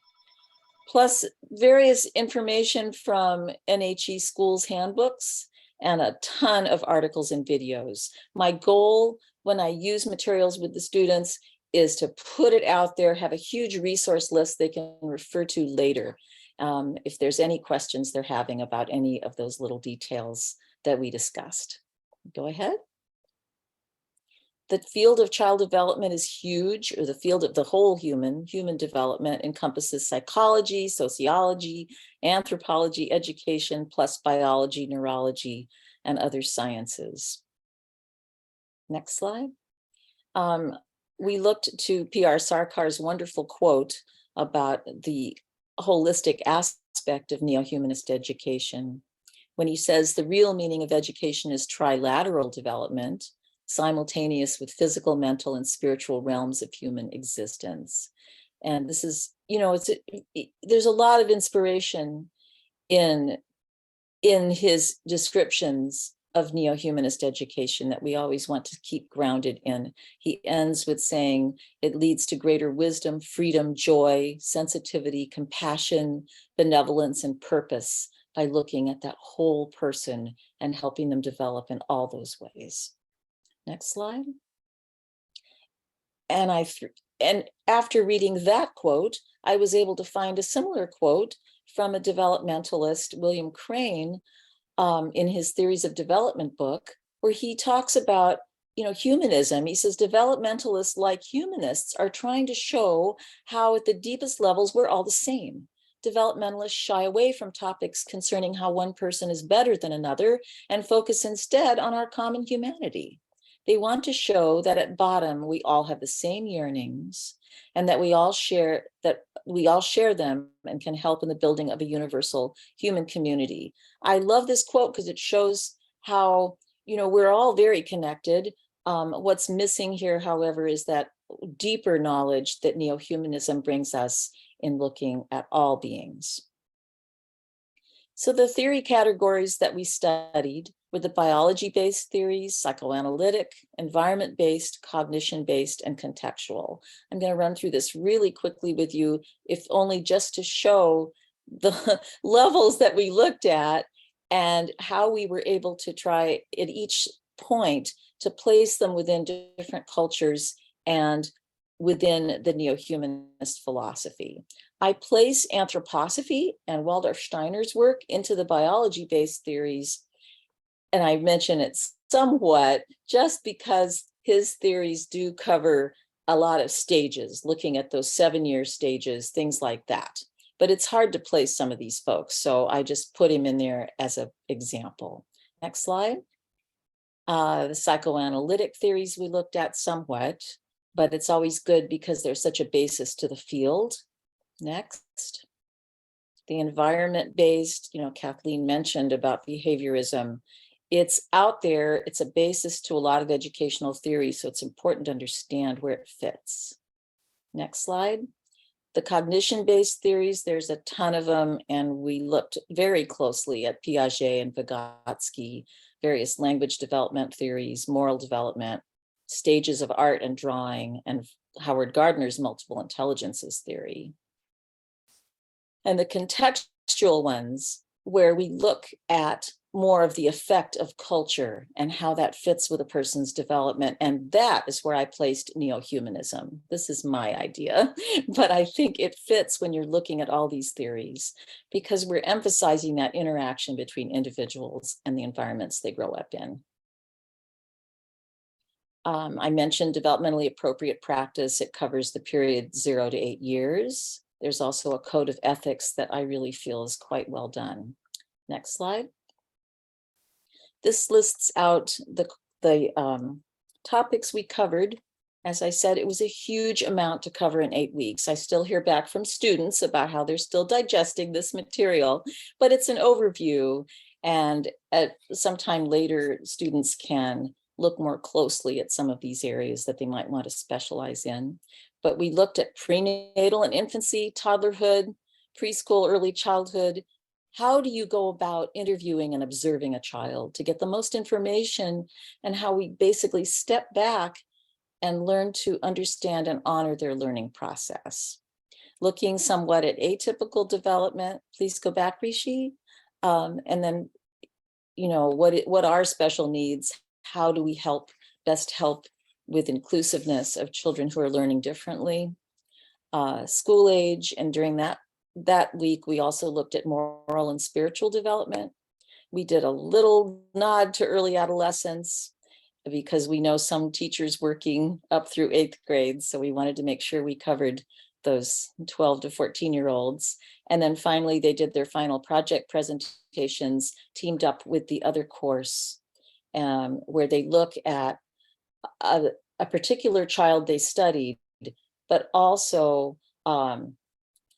plus various information from NHE schools handbooks and a ton of articles and videos. My goal when I use materials with the students is to put it out there, have a huge resource list they can refer to later if there's any questions they're having about any of those little details that we discussed. Go ahead. The field of child development is huge, or the field of the whole human development encompasses psychology, sociology, anthropology, education, plus biology, neurology, and other sciences. Next slide. We looked to P.R. Sarkar's wonderful quote about the holistic aspect of neo-humanist education, when he says the real meaning of education is trilateral development, simultaneous with physical, mental, and spiritual realms of human existence. And this is, there's a lot of inspiration in his descriptions of neo-humanist education that we always want to keep grounded in. He ends with saying it leads to greater wisdom, freedom, joy, sensitivity, compassion, benevolence, and purpose by looking at that whole person and helping them develop in all those ways. Next slide. And after reading that quote, I was able to find a similar quote from a developmentalist, William Crane, in his Theories of Development book, where he talks about, humanism. He says developmentalists like humanists are trying to show how at the deepest levels we're all the same. Developmentalists shy away from topics concerning how one person is better than another and focus instead on our common humanity. They want to show that at bottom, we all have the same yearnings and that we all share them and can help in the building of a universal human community. I love this quote because it shows how, we're all very connected. What's missing here, however, is that deeper knowledge that neo-humanism brings us in looking at all beings. So the theory categories that we studied were the biology-based theories, psychoanalytic, environment-based, cognition-based, and contextual. I'm going to run through this really quickly with you, if only just to show the levels that we looked at and how we were able to try at each point to place them within different cultures and within the neo-humanist philosophy. I place anthroposophy and Waldorf Steiner's work into the biology-based theories, and I mention it somewhat just because his theories do cover a lot of stages, looking at those 7-year stages, things like that. But it's hard to place some of these folks, so I just put him in there as an example. Next slide. The psychoanalytic theories we looked at somewhat, but it's always good because they're such a basis to the field. Next. The environment-based, Kathleen mentioned about behaviorism. It's out there, it's a basis to a lot of educational theory, so it's important to understand where it fits. Next slide. The cognition-based theories, there's a ton of them, and we looked very closely at Piaget and Vygotsky, various language development theories, moral development, stages of art and drawing, and Howard Gardner's multiple intelligences theory. And the contextual ones, where we look at more of the effect of culture and how that fits with a person's development. And that is where I placed neo-humanism. This is my idea, but I think it fits when you're looking at all these theories because we're emphasizing that interaction between individuals and the environments they grow up in. I mentioned developmentally appropriate practice. It covers the period 0 to 8 years. There's also a code of ethics that I really feel is quite well done. Next slide. This lists out the topics we covered. As I said, it was a huge amount to cover in 8 weeks. I still hear back from students about how they're still digesting this material, but it's an overview, and at some time later, students can look more closely at some of these areas that they might want to specialize in. But we looked at prenatal and infancy, toddlerhood, preschool, early childhood. How do you go about interviewing and observing a child to get the most information, and how we basically step back and learn to understand and honor their learning process. Looking somewhat at atypical development, please go back, Rishi. And then, what are special needs? How do we best help with inclusiveness of children who are learning differently? School age, and during that week, we also looked at moral and spiritual development. We did a little nod to early adolescence because we know some teachers working up through 8th grade. So we wanted to make sure we covered those 12 to 14-year-olds. And then finally, they did their final project presentations teamed up with the other course, where they look at a particular child they studied, but also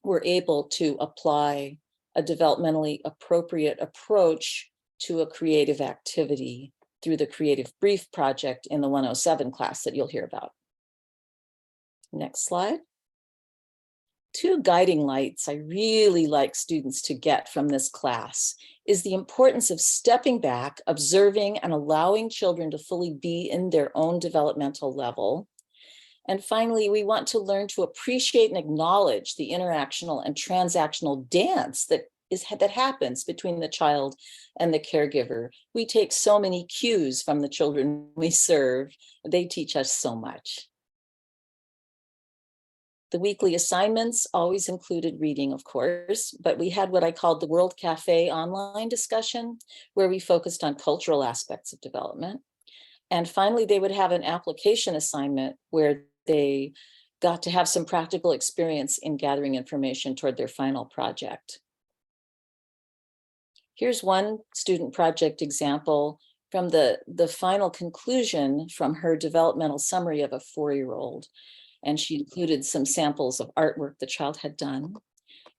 were able to apply a developmentally appropriate approach to a creative activity through the Creative Brief project in the 107 class that you'll hear about. Next slide. 2 guiding lights I really like students to get from this class is the importance of stepping back, observing, and allowing children to fully be in their own developmental level. And finally, we want to learn to appreciate and acknowledge the interactional and transactional dance that happens between the child and the caregiver. We take so many cues from the children we serve. They teach us so much. The weekly assignments always included reading, of course, but we had what I called the World Cafe online discussion, where we focused on cultural aspects of development. And finally, they would have an application assignment where they got to have some practical experience in gathering information toward their final project. Here's one student project example from the final conclusion from her developmental summary of a 4-year-old. And she included some samples of artwork the child had done.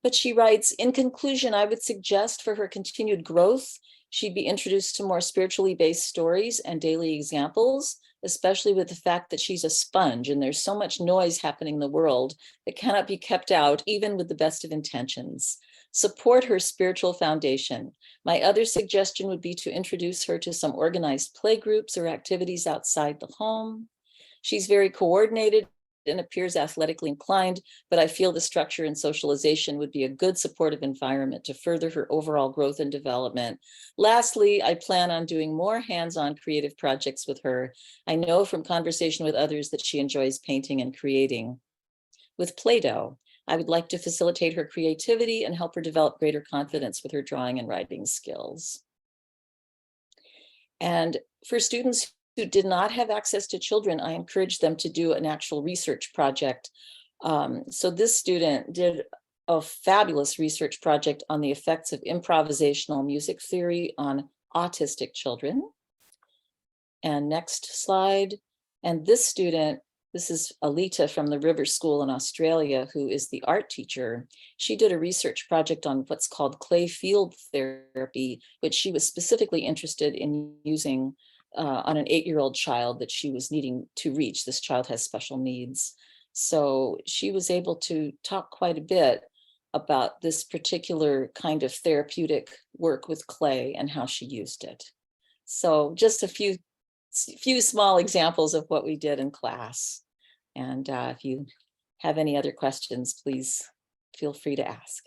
But she writes, in conclusion, I would suggest for her continued growth She'd be introduced to more spiritually based stories and daily examples, especially with the fact that she's a sponge and there's so much noise happening in the world that cannot be kept out, even with the best of intentions. Support her spiritual foundation. My other suggestion would be to introduce her to some organized play groups or activities outside the home. She's very coordinated and appears athletically inclined, but I feel the structure and socialization would be a good supportive environment to further her overall growth and development. Lastly, I plan on doing more hands-on creative projects with her. I know from conversation with others that she enjoys painting and creating. With Play-Doh, I would like to facilitate her creativity and help her develop greater confidence with her drawing and writing skills. And for students who did not have access to children, I encouraged them to do an actual research project. So this student did a fabulous research project on the effects of improvisational music theory on autistic children. And next slide. And this student, this is Alita from the River School in Australia, who is the art teacher. She did a research project on what's called clay field therapy, which she was specifically interested in using on an 8-year-old child that she was needing to reach. This child has special needs. So she was able to talk quite a bit about this particular kind of therapeutic work with clay and how she used it. So just a few small examples of what we did in class. And if you have any other questions, please feel free to ask.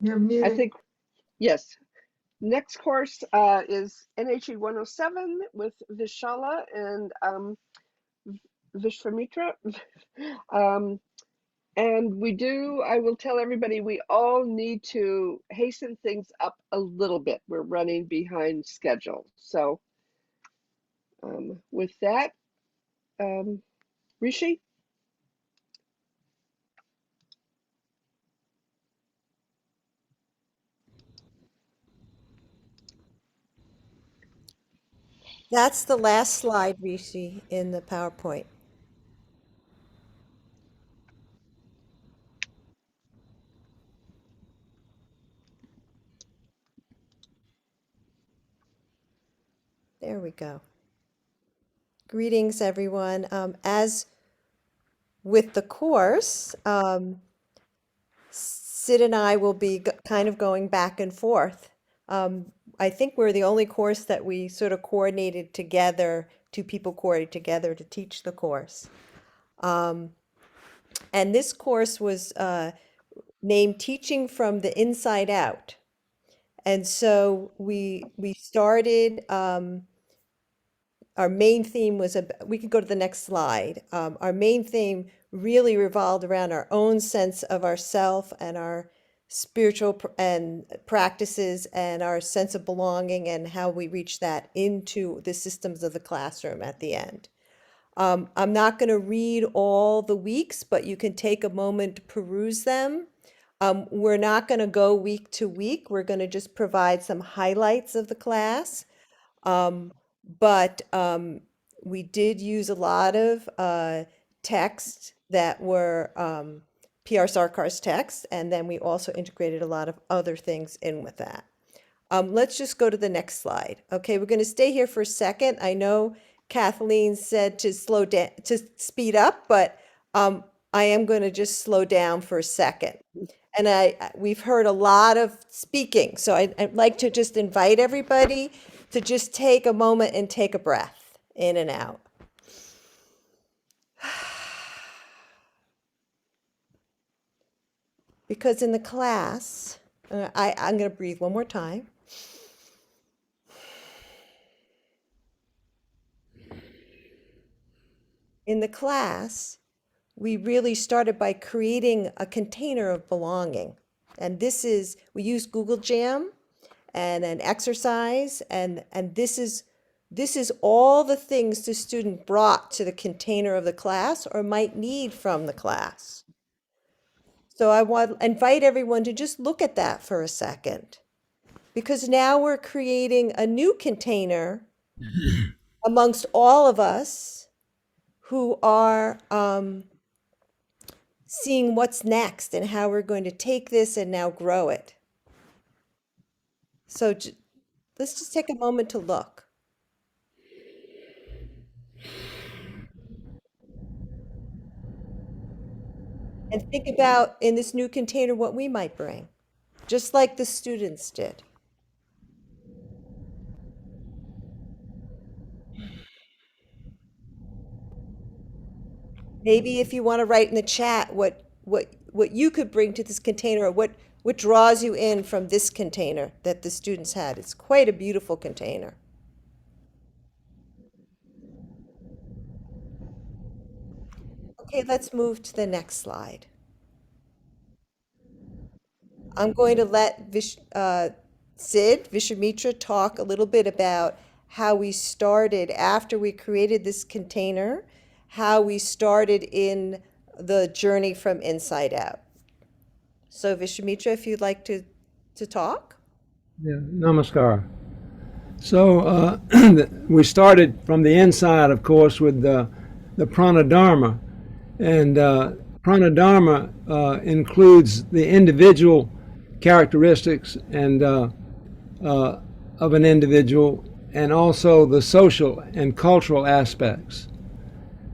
You're I muted. think, yes. Next course is NHE 107 with Vishala and Vishwamitra. And I will tell everybody, we all need to hasten things up a little bit. We're running behind schedule. So with that, Rishi? That's the last slide, Rishi, in the PowerPoint. There we go. Greetings, everyone. As with the course, Sid and I will be kind of going back and forth. I think we're the only course that we sort of coordinated together, two people coordinated together to teach the course. And this course was named Teaching from the Inside Out. And so we started, our main theme was, we could go to the next slide. Our main theme really revolved around our own sense of ourself and our spiritual and practices and our sense of belonging and how we reach that into the systems of the classroom at the end. I'm not going to read all the weeks, but you can take a moment to peruse them. We're not going to go week to week. We're going to just provide some highlights of the class. But we did use a lot of texts that were P.R. Sarkar's text, and then we also integrated a lot of other things in with that. Let's just go to the next slide. Okay, we're going to stay here for a second. I know Kathleen said to slow down, to speed up, but I am going to just slow down for a second. And we've heard a lot of speaking, so I'd like to just invite everybody to just take a moment and take a breath in and out. Because in the class, I'm going to breathe one more time. In the class, we really started by creating a container of belonging. And we use Google Jam and an exercise, and this is all the things the student brought to the container of the class or might need from the class. So I want to invite everyone to just look at that for a second. because now we're creating a new container amongst all of us who are seeing what's next and how we're going to take this and now grow it. So let's just take a moment to look. And think about in this new container what we might bring, just like the students did. Maybe if you want to write in the chat what you could bring to this container, or what draws you in from this container that the students had. It's quite a beautiful container. Okay, let's move to the next slide. I'm going to let Sid Vishwamitra talk a little bit about how we started after we created this container, how we started in the journey from inside out. So Vishwamitra, if you'd like to talk. Yeah, namaskar. So we started from the inside, of course, with the pranadharma. And pranadharma includes the individual characteristics and of an individual, and also the social and cultural aspects.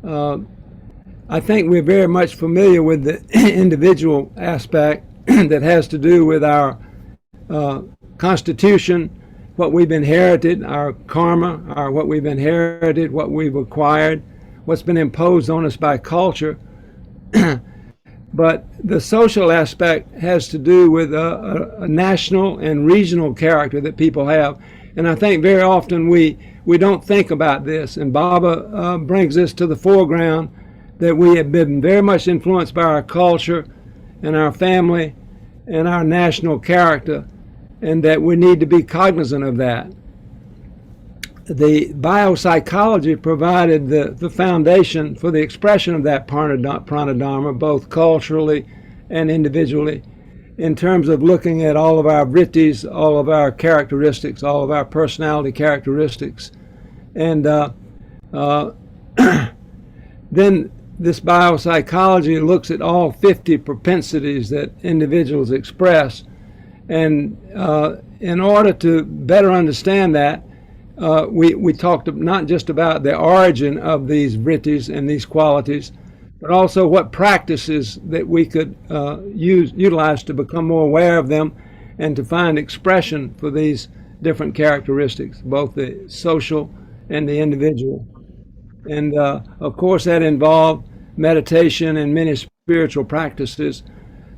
I think we're very much familiar with the individual aspect that has to do with our constitution, what we've inherited, our karma, what we've inherited, what we've acquired, what's been imposed on us by culture. But the social aspect has to do with a national and regional character that people have. And I think very often we don't think about this. And Baba brings this to the foreground, that we have been very much influenced by our culture and our family and our national character, and that we need to be cognizant of that. The biopsychology provided the foundation for the expression of that pranadharma, both culturally and individually, in terms of looking at all of our vrittis, all of our characteristics, all of our personality characteristics. And then this biopsychology looks at all 50 propensities that individuals express. And in order to better understand that, we talked not just about the origin of these vrittis and these qualities, but also what practices that we could utilize to become more aware of them and to find expression for these different characteristics, both the social and the individual. And of course that involved meditation and many spiritual practices,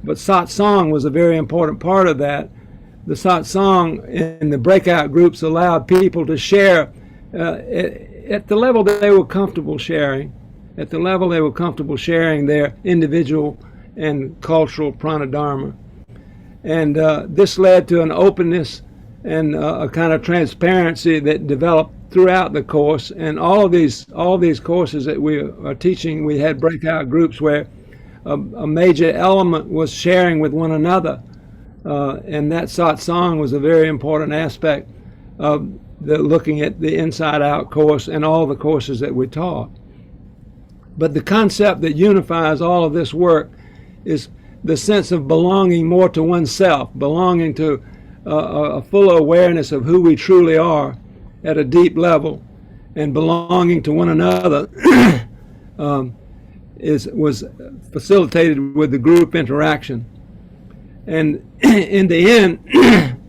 but satsang was a very important part of that. The satsang in the breakout groups allowed people to share at the level that they were comfortable sharing, their individual and cultural pranadharma. And this led to an openness and a kind of transparency that developed throughout the course. And all these courses that we are teaching, we had breakout groups where a major element was sharing with one another. And that satsang was a very important aspect of looking at the Inside Out course and all the courses that we taught. But the concept that unifies all of this work is the sense of belonging more to oneself, belonging to a full awareness of who we truly are at a deep level, and belonging to one another was facilitated with the group interaction. And in the end,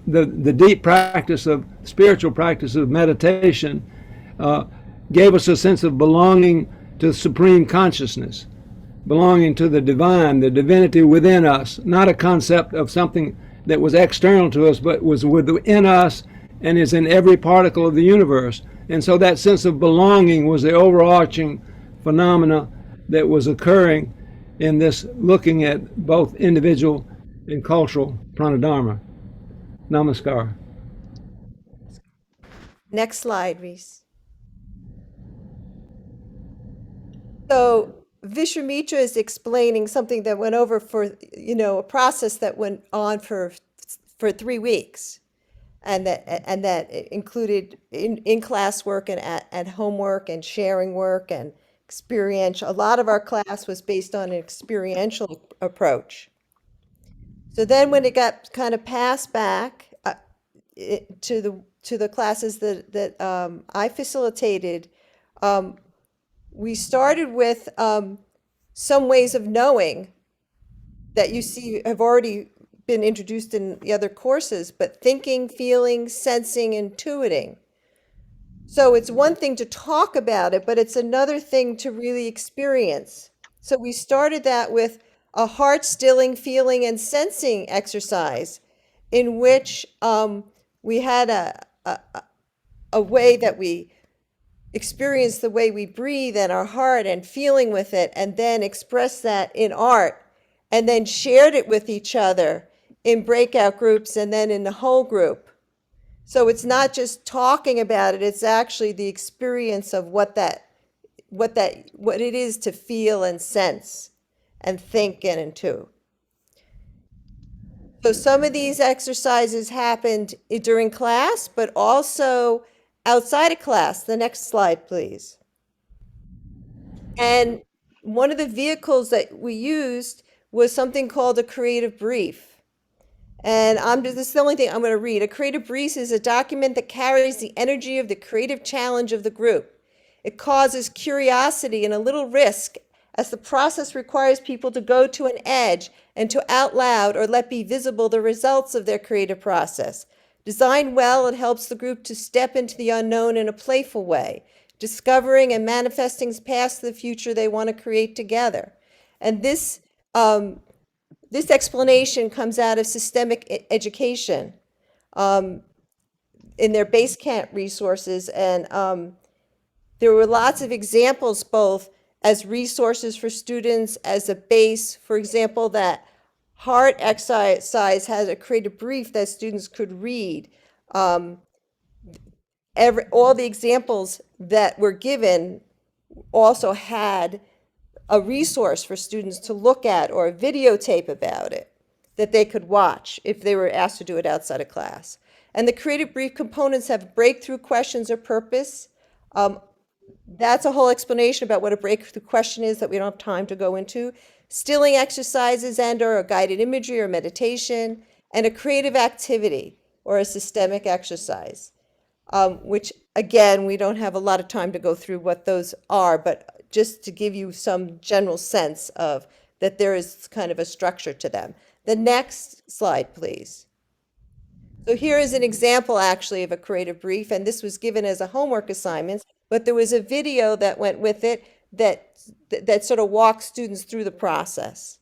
the deep practice of spiritual practice of meditation gave us a sense of belonging to supreme consciousness, belonging to the divine, the divinity within us, not a concept of something that was external to us, but was within us and is in every particle of the universe. And so that sense of belonging was the overarching phenomena that was occurring in this looking at both individual and cultural pranadharma. Namaskar. Next slide, Reese. So Vishwamitra is explaining something that went over for, a process that went on for 3 weeks. and that it included in class work and at homework and sharing work and experiential. A lot of our class was based on an experiential approach. So then when it got kind of passed back to the classes that I facilitated, we started with some ways of knowing that you see have already been introduced in the other courses, but thinking, feeling, sensing, intuiting. So it's one thing to talk about it, but it's another thing to really experience. So we started that with a heart stilling, feeling, and sensing exercise in which we had a way that we experience the way we breathe and our heart and feeling with it, and then express that in art, and then shared it with each other in breakout groups and then in the whole group. So it's not just talking about it, it's actually the experience of what it is to feel and sense and think and intuit. So some of these exercises happened during class, but also outside of class. The next slide, please. And one of the vehicles that we used was something called a creative brief. And this is the only thing I'm going to read. A creative brief is a document that carries the energy of the creative challenge of the group. It causes curiosity and a little risk, as the process requires people to go to an edge and to out loud or let be visible the results of their creative process. Designed well, it helps the group to step into the unknown in a playful way, discovering and manifesting past the future they want to create together. And this explanation comes out of systemic education in their base camp resources. And there were lots of examples, both as resources for students, as a base. For example, that heart exercise has a creative brief that students could read. All the examples that were given also had a resource for students to look at or a videotape about it that they could watch if they were asked to do it outside of class. And the creative brief components have breakthrough questions or purpose. That's a whole explanation about what a breakthrough question is that we don't have time to go into. Stilling exercises and/or a guided imagery or meditation, and a creative activity or a systemic exercise, which again, we don't have a lot of time to go through what those are, but just to give you some general sense of that there is kind of a structure to them. The next slide, please. So here is an example actually of a creative brief, and this was given as a homework assignment, but there was a video that went with it that sort of walks students through the process.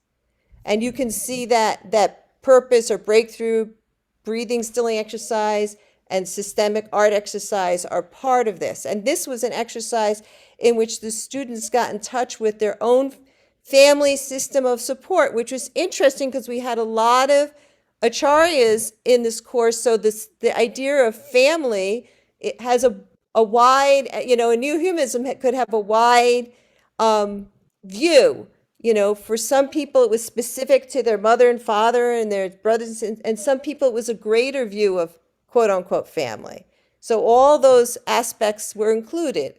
And you can see that purpose or breakthrough, breathing, stilling exercise, and systemic art exercise are part of this. And this was an exercise in which the students got in touch with their own family system of support, which was interesting because we had a lot of acharyas in this course. So the idea of family, it has a wide, a Neo-Humanism could have a wide view. For some people it was specific to their mother and father and their brothers, and some people it was a greater view of quote unquote family. So all those aspects were included,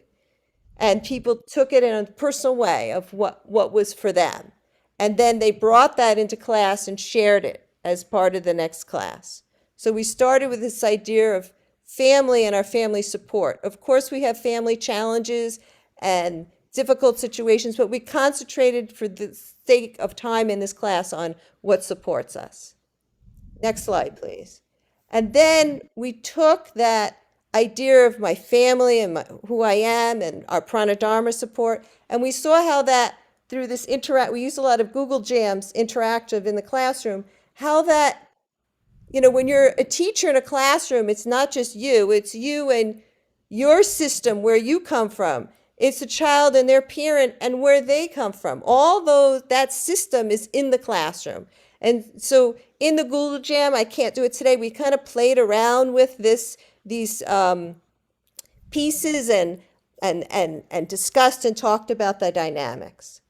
and people took it in a personal way of what was for them. And then they brought that into class and shared it as part of the next class. So we started with this idea of family and our family support. Of course, we have family challenges and difficult situations, but we concentrated for the sake of time in this class on what supports us. Next slide, please. And then we took that idea of my family and who I am and our pranadharma support, and we saw how that through this we used a lot of Google Jams interactive in the classroom, how that, when you're a teacher in a classroom, it's not just you, it's you and your system where you come from. It's the child and their parent and where they come from. That system is in the classroom. And so in the Google Jam, I can't do it today, we kind of played around with these pieces and discussed and talked about the dynamics.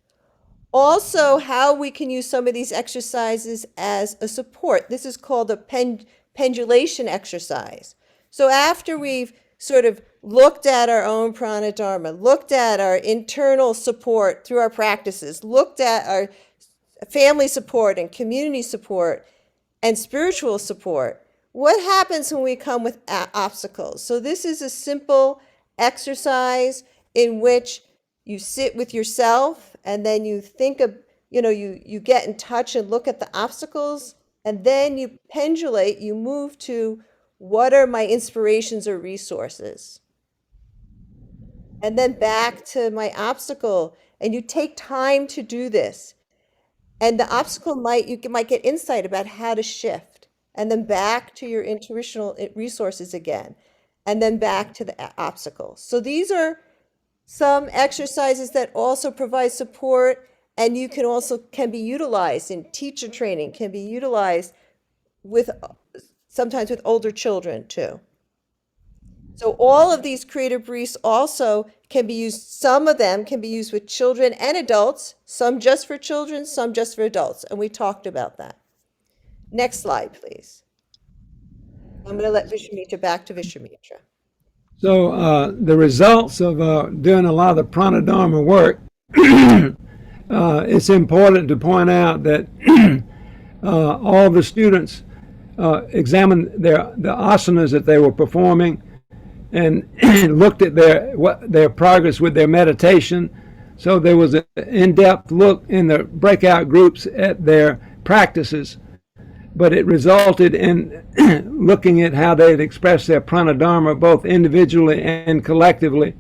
Also, how we can use some of these exercises as a support. This is called a pendulation exercise. So after we've sort of looked at our own prana dharma, looked at our internal support through our practices, looked at our family support and community support and spiritual support, what happens when we come with obstacles? So this is a simple exercise in which you sit with yourself and then you think of, you get in touch and look at the obstacles, and then you pendulate, you move to what are my inspirations or resources? And then back to my obstacle, and you take time to do this. And the obstacle you might get insight about how to shift, and then back to your intuitional resources again, and then back to the obstacle. So these are some exercises that also provide support, and you can be utilized in teacher training, can be utilized sometimes with older children too. So all of these creative briefs also can be used, some of them can be used with children and adults, some just for children, some just for adults, and we talked about that. Next slide, please. I'm going to let Vishwamitra back to Vishwamitra. So the results of doing a lot of the pranadharma work, it's important to point out that all the students examined the asanas that they were performing and looked at their progress with their meditation. So there was an in-depth look in the breakout groups at their practices, but it resulted in looking at how they'd express their pranadharma both individually and collectively.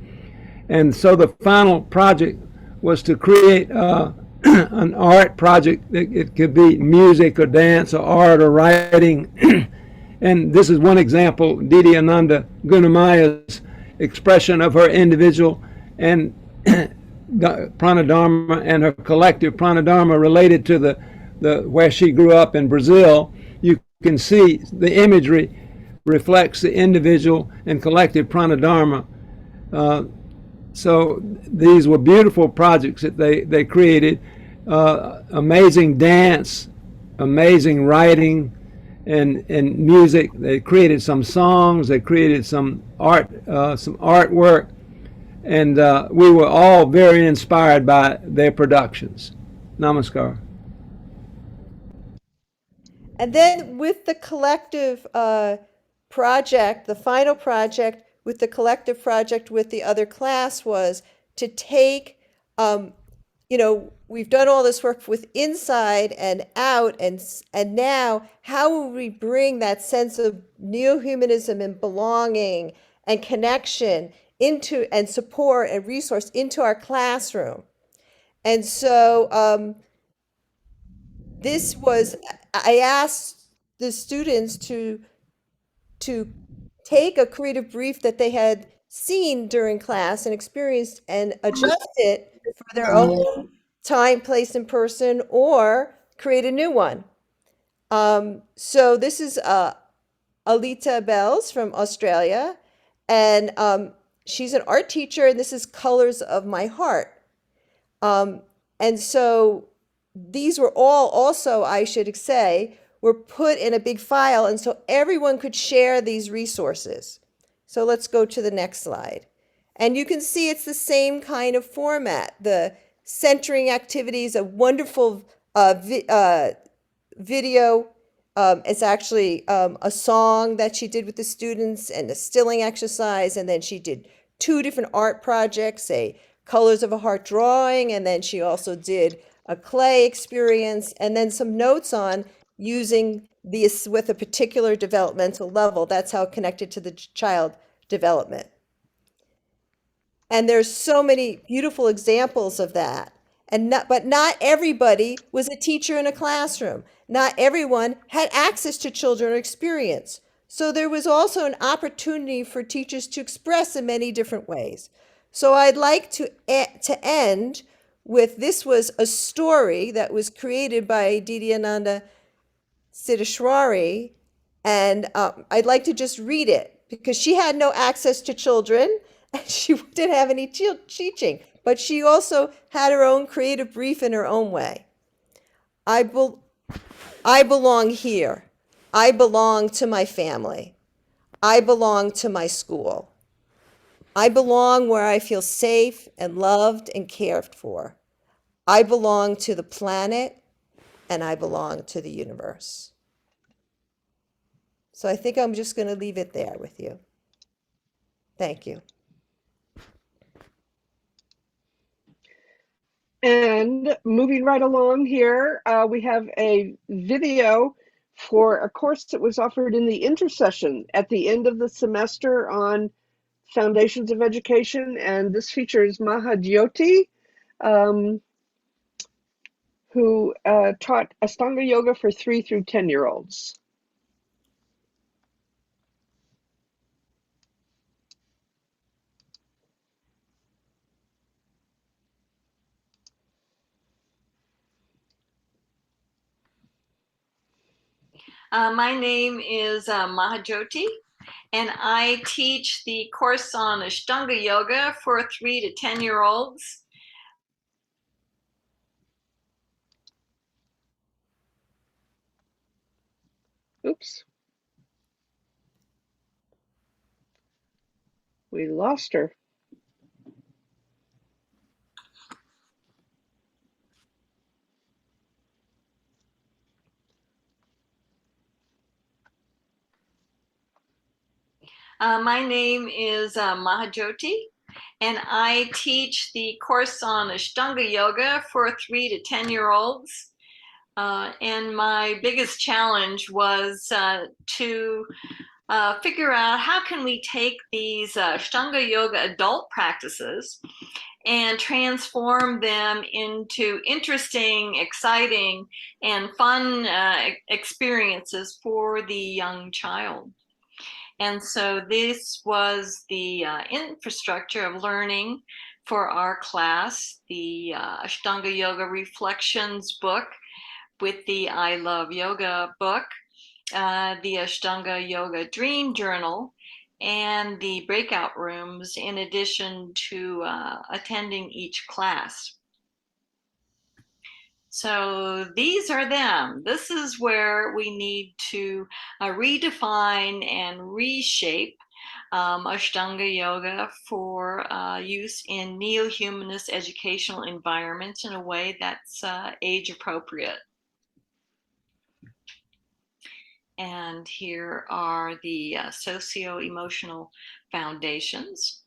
And so the final project was to create an art project. It could be music or dance or art or writing. And this is one example, Didi Ananda Gunamaya's expression of her individual and pranadharma and her collective pranadharma related to the where she grew up in Brazil. You can see the imagery reflects the individual and collective pranadharma. So these were beautiful projects that they created. Amazing dance, amazing writing, and music. They created some songs, they created some artwork, and we were all very inspired by their productions. Namaskar. And then with the collective project, the final project with the collective project with the other class was to take, we've done all this work with inside and out, and now how will we bring that sense of neo-humanism and belonging and connection into, and support and resource into our classroom? And so I asked the students to take a creative brief that they had seen during class and experienced and adjust it for their own time, place, and person, or create a new one. So this is Alita Bells from Australia, and she's an art teacher, and this is Colors of My Heart. And so these were all also, I should say, were put in a big file, and so everyone could share these resources. So let's go to the next slide. And you can see it's the same kind of format. The centering activities, a wonderful video. It's actually a song that she did with the students and a stilling exercise, and then she did 2 different art projects, a Colors of a Heart drawing, and then she also did a clay experience, and then some notes on using this with a particular developmental level. That's how it connected to the child development. And there's so many beautiful examples of that. But not everybody was a teacher in a classroom. Not everyone had access to children or experience. So there was also an opportunity for teachers to express in many different ways. So I'd like to end with, this was a story that was created by Didi Ananda Siddheshwari, and I'd like to just read it because she had no access to children and she didn't have any teaching, but she also had her own creative brief in her own way. I belong here. I belong to my family. I belong to my school. I belong where I feel safe and loved and cared for. I belong to the planet and I belong to the universe. So I think I'm just going to leave it there with you. Thank you. And moving right along here, we have a video for a course that was offered in the intersession at the end of the semester on Foundations of Education. And this features Mahajyoti, who taught Ashtanga Yoga for 3 through 10-year-olds. My name is Mahajyoti, and I teach the course on Ashtanga Yoga for 3 to 10-year-olds. Oops. We lost her. My name is Mahajyoti, and I teach the course on Ashtanga Yoga for 3 to 10-year-olds. And my biggest challenge was to figure out how can we take these Ashtanga Yoga adult practices and transform them into interesting, exciting, and fun experiences for the young child. And so this was the infrastructure of learning for our class, the Ashtanga Yoga Reflections book with the I Love Yoga book, the Ashtanga Yoga Dream Journal, and the breakout rooms, in addition to attending each class. So these are them. This is where we need to redefine and reshape Ashtanga Yoga for use in neo-humanist educational environments in a way that's age appropriate. And here are the Socio-Emotional Foundations.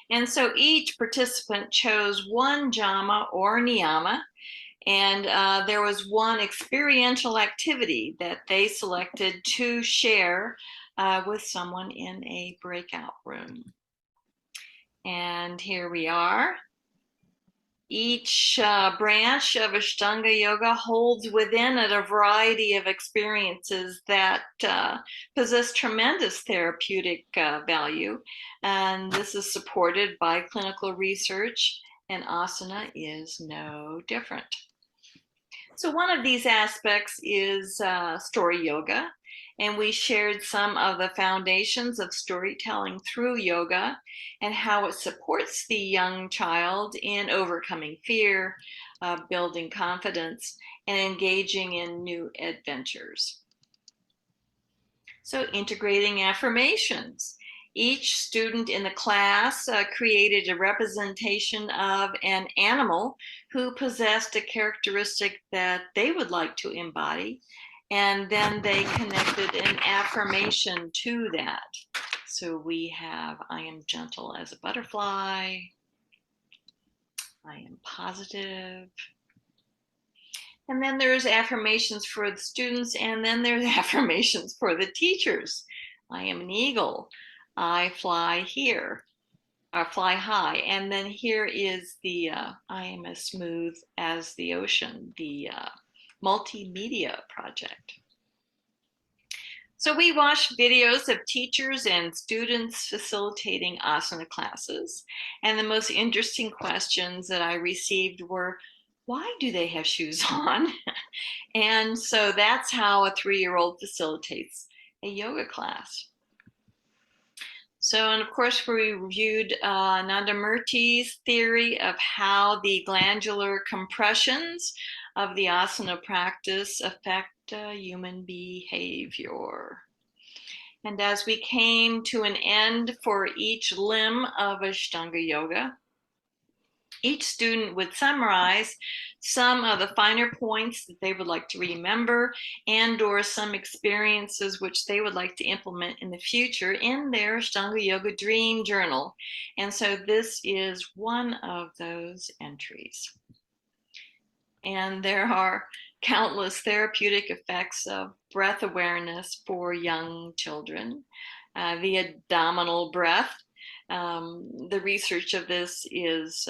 And so each participant chose one jhana or niyama, and there was one experiential activity that they selected to share with someone in a breakout room. And here we are. Each branch of Ashtanga Yoga holds within it a variety of experiences that possess tremendous therapeutic value. And this is supported by clinical research, and asana is no different. So one of these aspects is story yoga, and we shared some of the foundations of storytelling through yoga and how it supports the young child in overcoming fear, building confidence, and engaging in new adventures. So integrating affirmations. Each student in the class created a representation of an animal who possessed a characteristic that they would like to embody, and then they connected an affirmation to that. So we have, I am gentle as a butterfly, I am positive, and then there's affirmations for the students, and then there's affirmations for the teachers. I am an eagle, I fly here, or fly high. And then here is the I am as smooth as the ocean, the Multimedia Project. So we watched videos of teachers and students facilitating asana classes. And the most interesting questions that I received were, why do they have shoes on? And so that's how a 3-year-old facilitates a yoga class. So, and of course, we reviewed Nandamurti's theory of how the glandular compressions of the asana practice affect human behavior. And as we came to an end for each limb of Ashtanga Yoga, each student would summarize some of the finer points that they would like to remember and or some experiences which they would like to implement in the future in their Ashtanga Yoga Dream Journal. And so this is one of those entries. And there are countless therapeutic effects of breath awareness for young children. The abdominal breath. The research of this is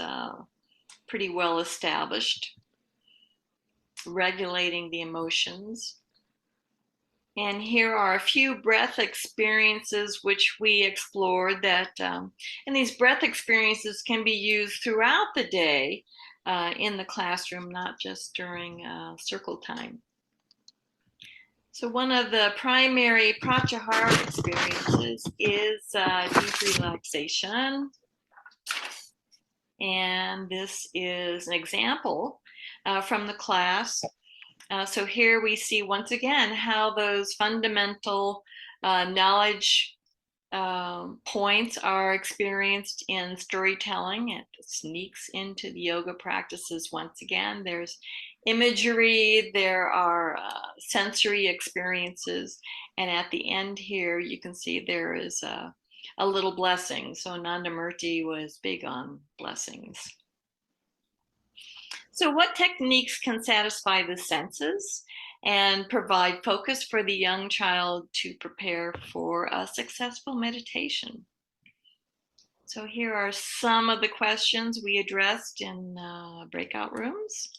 pretty well established, regulating the emotions. And here are a few breath experiences which we explored that, and these breath experiences can be used throughout the day in the classroom, not just during circle time. So one of the primary pratyahara experiences is deep relaxation. And this is an example from the class. So here we see once again how those fundamental knowledge points are experienced in storytelling. It sneaks into the yoga practices once again. There's imagery, there are sensory experiences, and at the end here you can see there is a little blessing. So Nandamurti was big on blessings. So what techniques can satisfy the senses and provide focus for the young child to prepare for a successful meditation? So here are some of the questions we addressed in breakout rooms.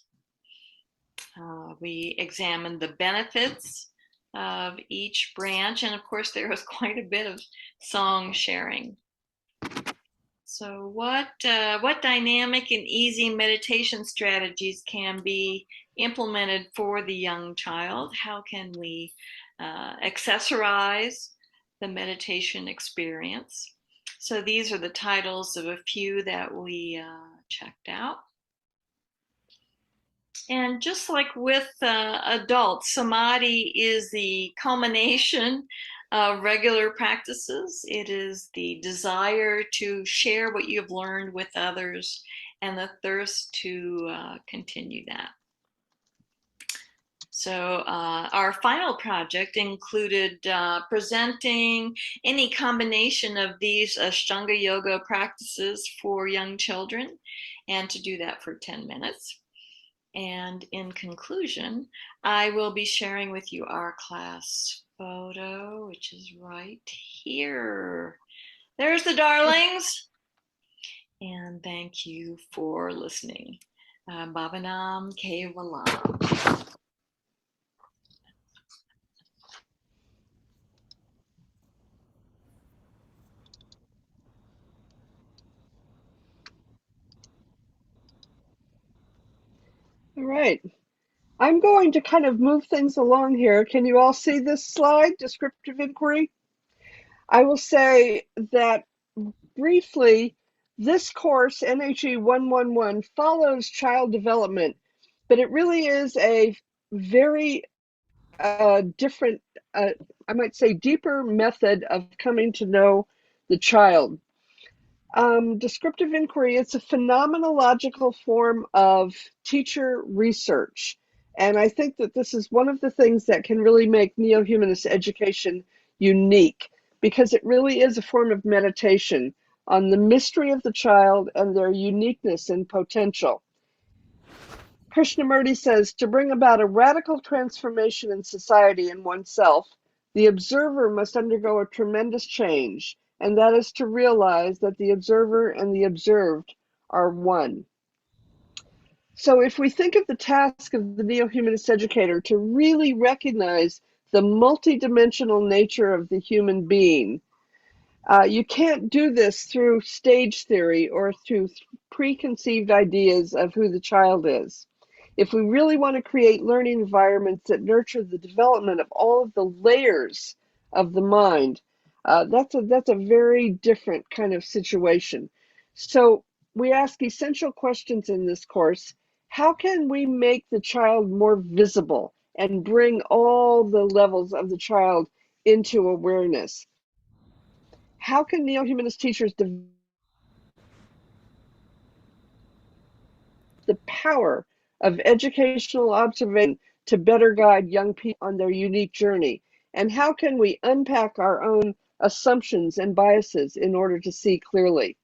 We examined the benefits of each branch, and of course there was quite a bit of song sharing. So what dynamic and easy meditation strategies can be implemented for the young child? How can we accessorize the meditation experience? So these are the titles of a few that we checked out. And just like with adults, samadhi is the culmination of regular practices. It is the desire to share what you've learned with others and the thirst to continue that. So our final project included presenting any combination of these Ashtanga yoga practices for young children, and to do that for 10 minutes. And in conclusion, I will be sharing with you our class photo, which is right here. There's the darlings. And thank you for listening. Bhavanam Kevalam. All right. I'm going to kind of move things along here. Can you all see this slide, Descriptive Inquiry? I will say that briefly, this course, NHE 111, follows child development, but it really is a very different, I might say deeper method of coming to know the child. Descriptive inquiry, it's a phenomenological form of teacher research. And I think that this is one of the things that can really make neo-humanist education unique, because it really is a form of meditation on the mystery of the child and their uniqueness and potential. Krishnamurti says, to bring about a radical transformation in society and oneself, the observer must undergo a tremendous change, and that is to realize that the observer and the observed are one. So if we think of the task of the neo-humanist educator to really recognize the multidimensional nature of the human being, you can't do this through stage theory or through preconceived ideas of who the child is. If we really want to create learning environments that nurture the development of all of the layers of the mind, that's a very different kind of situation. So we ask essential questions in this course. How can we make the child more visible and bring all the levels of the child into awareness? How can neo-humanist teachers develop the power of educational observation to better guide young people on their unique journey? And how can we unpack our own assumptions and biases in order to see clearly?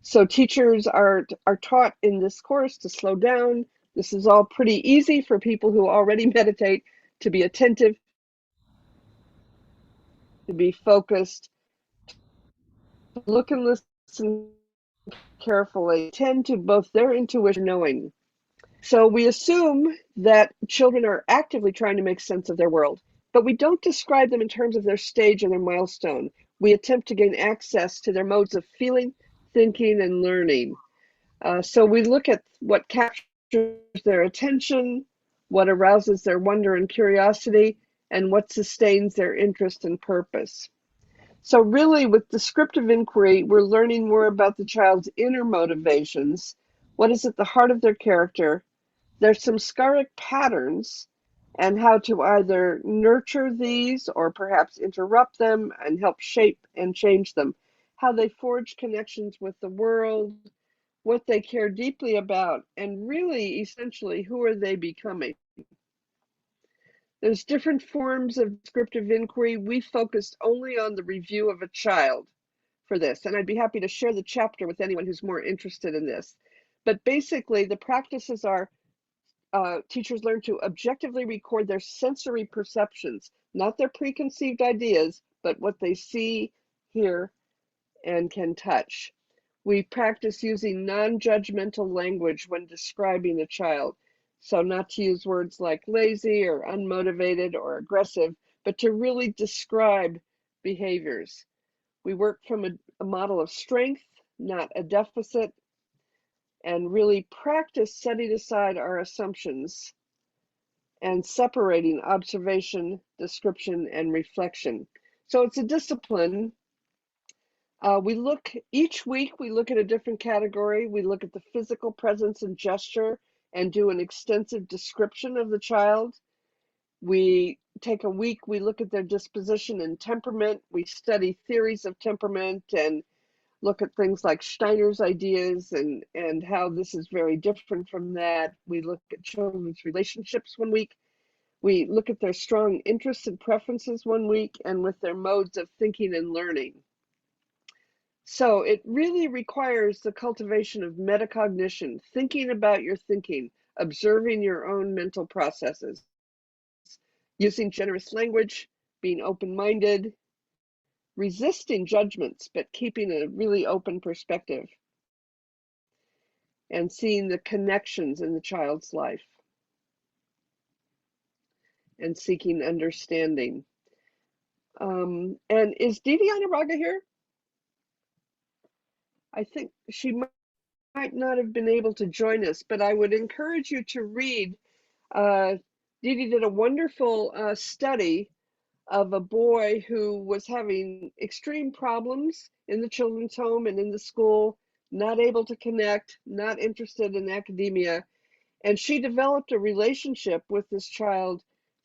So teachers are taught in this course to slow down. This is all pretty easy for people who already meditate, to be attentive, to be focused, to look and listen carefully, tend to both their intuition and knowing. So we assume that children are actively trying to make sense of their world, but we don't describe them in terms of their stage and their milestone. We attempt to gain access to their modes of feeling, thinking, and learning. So we look at what captures their attention, what arouses their wonder and curiosity, and what sustains their interest and purpose. So really, with descriptive inquiry, we're learning more about the child's inner motivations, what is at the heart of their character. There's some scaric patterns, and how to either nurture these or perhaps interrupt them and help shape and change them, how they forge connections with the world, what they care deeply about, and really, essentially, who are they becoming? There's different forms of descriptive inquiry. We focused only on the review of a child for this, and I'd be happy to share the chapter with anyone who's more interested in this. But basically, the practices are teachers learn to objectively record their sensory perceptions, not their preconceived ideas, but what they see, hear, and can touch. We practice using non-judgmental language when describing a child. So not to use words like lazy or unmotivated or aggressive, but to really describe behaviors. We work from a model of strength, not a deficit, and really practice setting aside our assumptions and separating observation, description, and reflection. So it's a discipline. Each week, we look at a different category. We look at the physical presence and gesture and do an extensive description of the child. We take a week, we look at their disposition and temperament. We study theories of temperament and look at things like Steiner's ideas and how this is very different from that. We look at children's relationships one week. We look at their strong interests and preferences one week and with their modes of thinking and learning. So it really requires the cultivation of metacognition, thinking about your thinking, observing your own mental processes, using generous language, being open-minded, resisting judgments, but keeping a really open perspective, and seeing the connections in the child's life, and seeking understanding. And is Didi Anaraga here? I think she might not have been able to join us, but I would encourage you to read. Didi did a wonderful study of a boy who was having extreme problems in the children's home and in the school, not able to connect, not interested in academia. And she developed a relationship with this child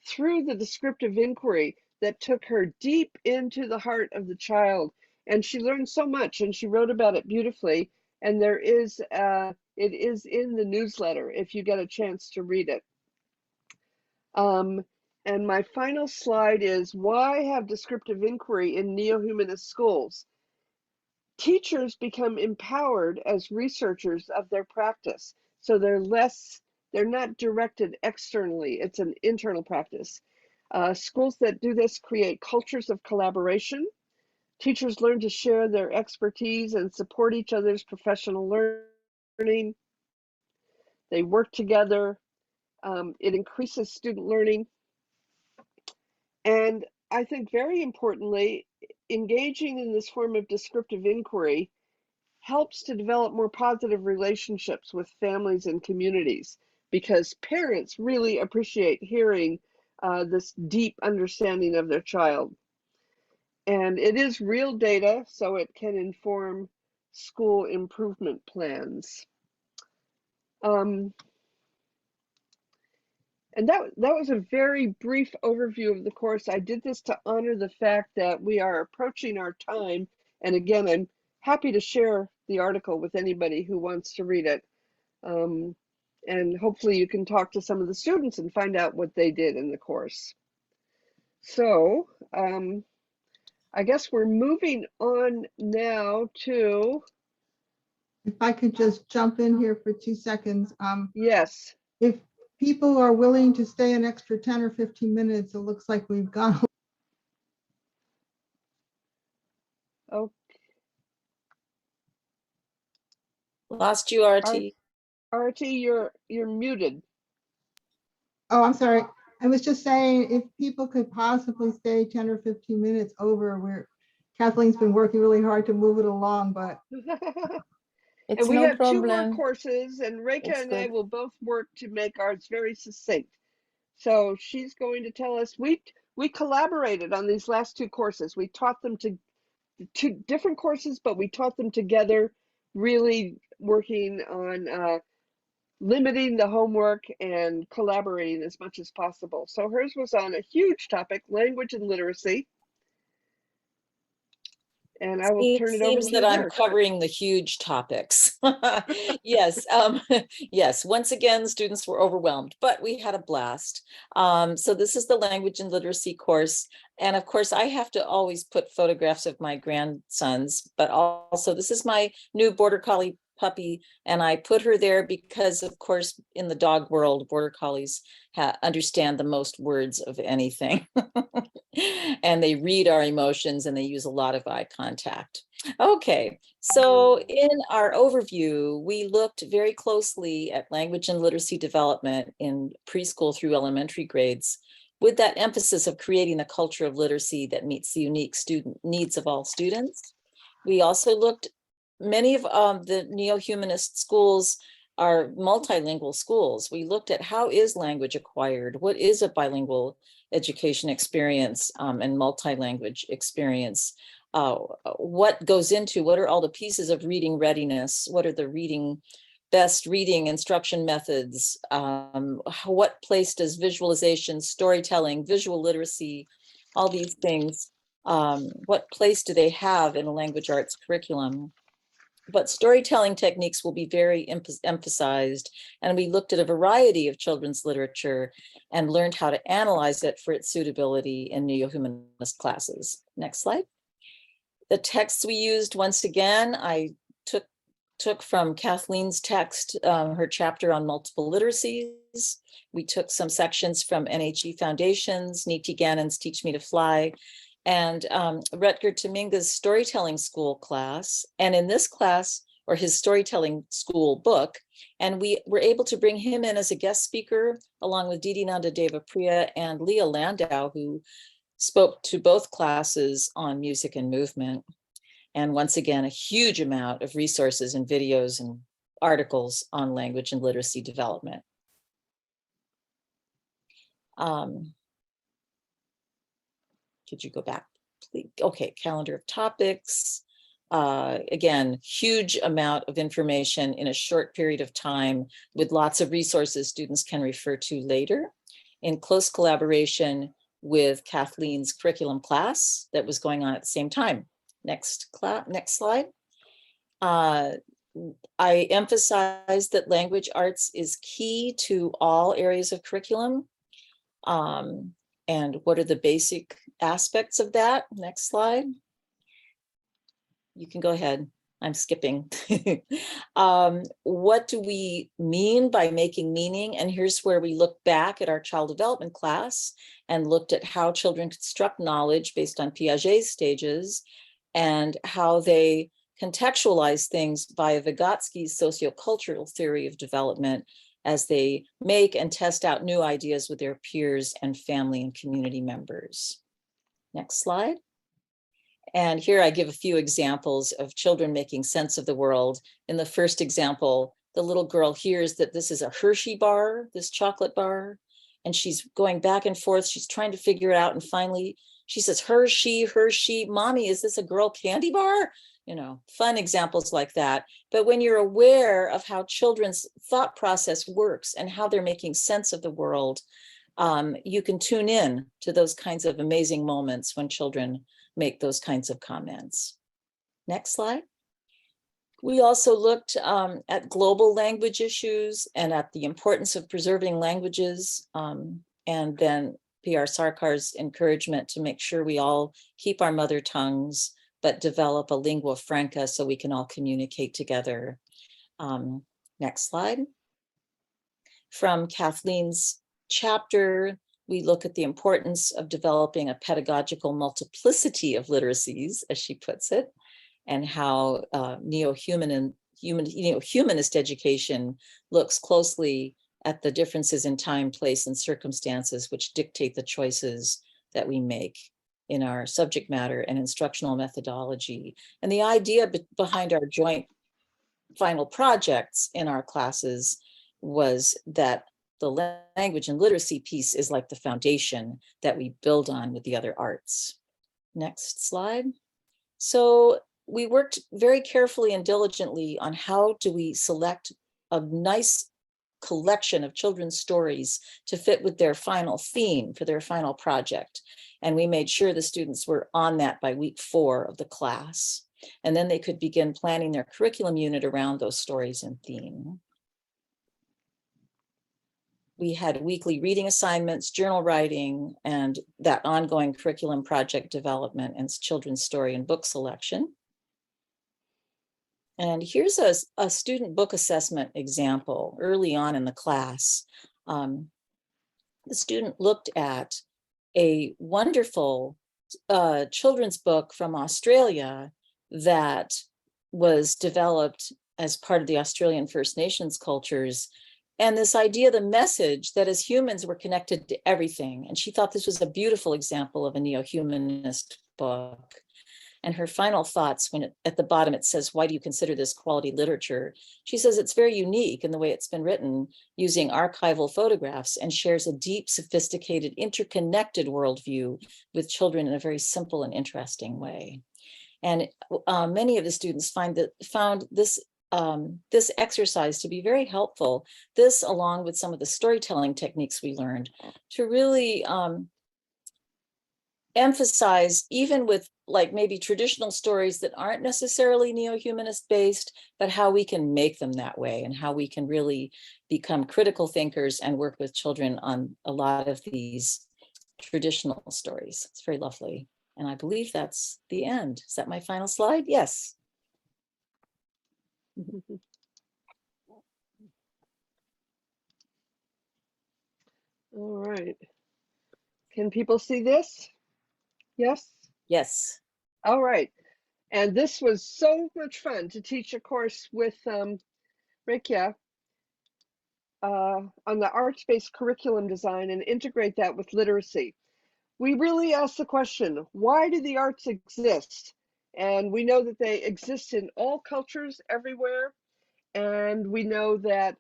through the descriptive inquiry that took her deep into the heart of the child. And she learned so much, and she wrote about it beautifully. And it is in the newsletter if you get a chance to read it. And my final slide is, why have descriptive inquiry in neo-humanist schools? Teachers become empowered as researchers of their practice. So they're not directed externally. It's an internal practice. Schools that do this create cultures of collaboration. Teachers learn to share their expertise and support each other's professional learning. They work together. It increases student learning. And I think very importantly, engaging in this form of descriptive inquiry helps to develop more positive relationships with families and communities, because parents really appreciate hearing this deep understanding of their child. And it is real data, so it can inform school improvement plans. And that was a very brief overview of the course. I did this to honor the fact that we are approaching our time. And again, I'm happy to share the article with anybody who wants to read it. And hopefully you can talk to some of the students and find out what they did in the course. So I guess we're moving on now to. If I could just jump in here for 2 seconds. Yes. If people are willing to stay an extra 10 or 15 minutes, it looks like we've gone. Oh, Lost you, RT. RT, you're muted. Oh, I'm sorry. I was just saying, if people could possibly stay 10 or 15 minutes over, Kathleen's been working really hard to move it along, but And we have 2 more courses, and Reka and I will both work to make ours very succinct. So she's going to tell us, we collaborated on these last 2 courses. We taught them to 2 different courses, but we taught them together, really working on limiting the homework and collaborating as much as possible. So hers was on a huge topic, language and literacy. And I will turn it over to Seems that I'm covering the huge topics. Yes, yes. Once again, students were overwhelmed, but we had a blast. So this is the language and literacy course. And of course, I have to always put photographs of my grandsons, but also this is my new border collie puppy, and I put her there because, of course, in the dog world, border collies understand the most words of anything. And they read our emotions and they use a lot of eye contact. Okay, so in our overview, we looked very closely at language and literacy development in preschool through elementary grades, with that emphasis of creating a culture of literacy that meets the unique student needs of all students. We also looked, many of the neo-humanist schools are multilingual schools. We looked at how is language acquired? What is a bilingual education experience and multi-language experience? What goes into, what are all the pieces of reading readiness? What are the best reading instruction methods? What place does visualization, storytelling, visual literacy, all these things, what place do they have in a language arts curriculum? But storytelling techniques will be very emphasized. And we looked at a variety of children's literature and learned how to analyze it for its suitability in neo-humanist classes. Next slide. The texts we used, once again, I took from Kathleen's text, her chapter on multiple literacies. We took some sections from NHE Foundations, Niti Gannon's Teach Me to Fly, and Rutger Tominga's storytelling school class. And in this class, or his storytelling school book, and we were able to bring him in as a guest speaker, along with Didi Nanda Devapriya and Leah Landau, who spoke to both classes on music and movement. And once again, a huge amount of resources and videos and articles on language and literacy development. Could you go back, please? Okay, calendar of topics. Again, huge amount of information in a short period of time with lots of resources students can refer to later, in close collaboration with Kathleen's curriculum class that was going on at the same time. Next slide. I emphasize that language arts is key to all areas of curriculum. And what are the basic aspects of that? Next slide. You can go ahead. I'm skipping. What do we mean by making meaning? And here's where we look back at our child development class and looked at how children construct knowledge based on Piaget's stages and how they contextualize things via Vygotsky's sociocultural theory of development as they make and test out new ideas with their peers and family and community members. Next slide. And here I give a few examples of children making sense of the world. In the first example, the little girl hears that this is a Hershey bar, this chocolate bar, and she's going back and forth. She's trying to figure it out. And finally, She says, her, she, mommy, is this a girl candy bar? You know, fun examples like that. But when you're aware of how children's thought process works and how they're making sense of the world, you can tune in to those kinds of amazing moments when children make those kinds of comments. Next slide. We also looked at global language issues and at the importance of preserving languages, and then P.R. Sarkar's encouragement to make sure we all keep our mother tongues, but develop a lingua franca so we can all communicate together. Next slide. From Kathleen's chapter, we look at the importance of developing a pedagogical multiplicity of literacies, as she puts it, and how Neo-Humanist education looks closely at the differences in time, place, and circumstances which dictate the choices that we make in our subject matter and instructional methodology. And the idea behind our joint final projects in our classes was that the language and literacy piece is like the foundation that we build on with the other arts. Next slide. So we worked very carefully and diligently on how do we select a nice collection of children's stories to fit with their final theme for their final project. And we made sure the students were on that by week 4 of the class. And then they could begin planning their curriculum unit around those stories and theme. We had weekly reading assignments, journal writing, and that ongoing curriculum project development and children's story and book selection. And here's a student book assessment example early on in the class. The student looked at a wonderful children's book from Australia that was developed as part of the Australian First Nations cultures. And this idea, the message that as humans we're connected to everything. And she thought this was a beautiful example of a neo-humanist book. And her final thoughts, when at the bottom it says, why do you consider this quality literature? She says it's very unique in the way it's been written using archival photographs and shares a deep, sophisticated, interconnected worldview with children in a very simple and interesting way. And many of the students found this this exercise to be very helpful. This, along with some of the storytelling techniques we learned, to really emphasize, even with like maybe traditional stories that aren't necessarily neo-humanist based, but how we can make them that way and how we can really become critical thinkers and work with children on a lot of these traditional stories. It's very lovely. And I believe that's the end. Is that my final slide? Yes. All right. Can people see this? Yes? Yes. All right. And this was so much fun to teach a course with Rekia on the arts-based curriculum design and integrate that with literacy. We really asked the question, why do the arts exist? And we know that they exist in all cultures everywhere. And we know that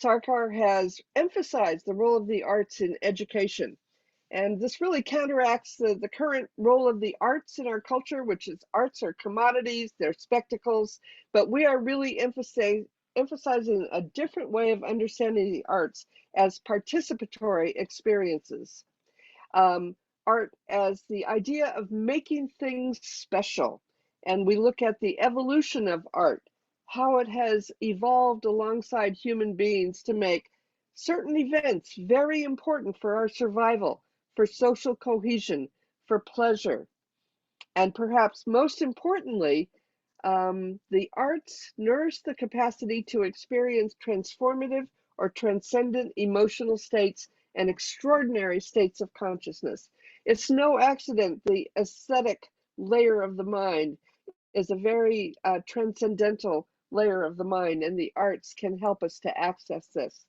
Sarkar has emphasized the role of the arts in education. And this really counteracts the current role of the arts in our culture, which is arts are commodities, they're spectacles, but we are really emphasizing a different way of understanding the arts as participatory experiences. Art as the idea of making things special. And we look at the evolution of art, how it has evolved alongside human beings to make certain events very important for our survival, for social cohesion, for pleasure. And perhaps most importantly, the arts nourish the capacity to experience transformative or transcendent emotional states and extraordinary states of consciousness. It's no accident the aesthetic layer of the mind is a very transcendental layer of the mind, and the arts can help us to access this.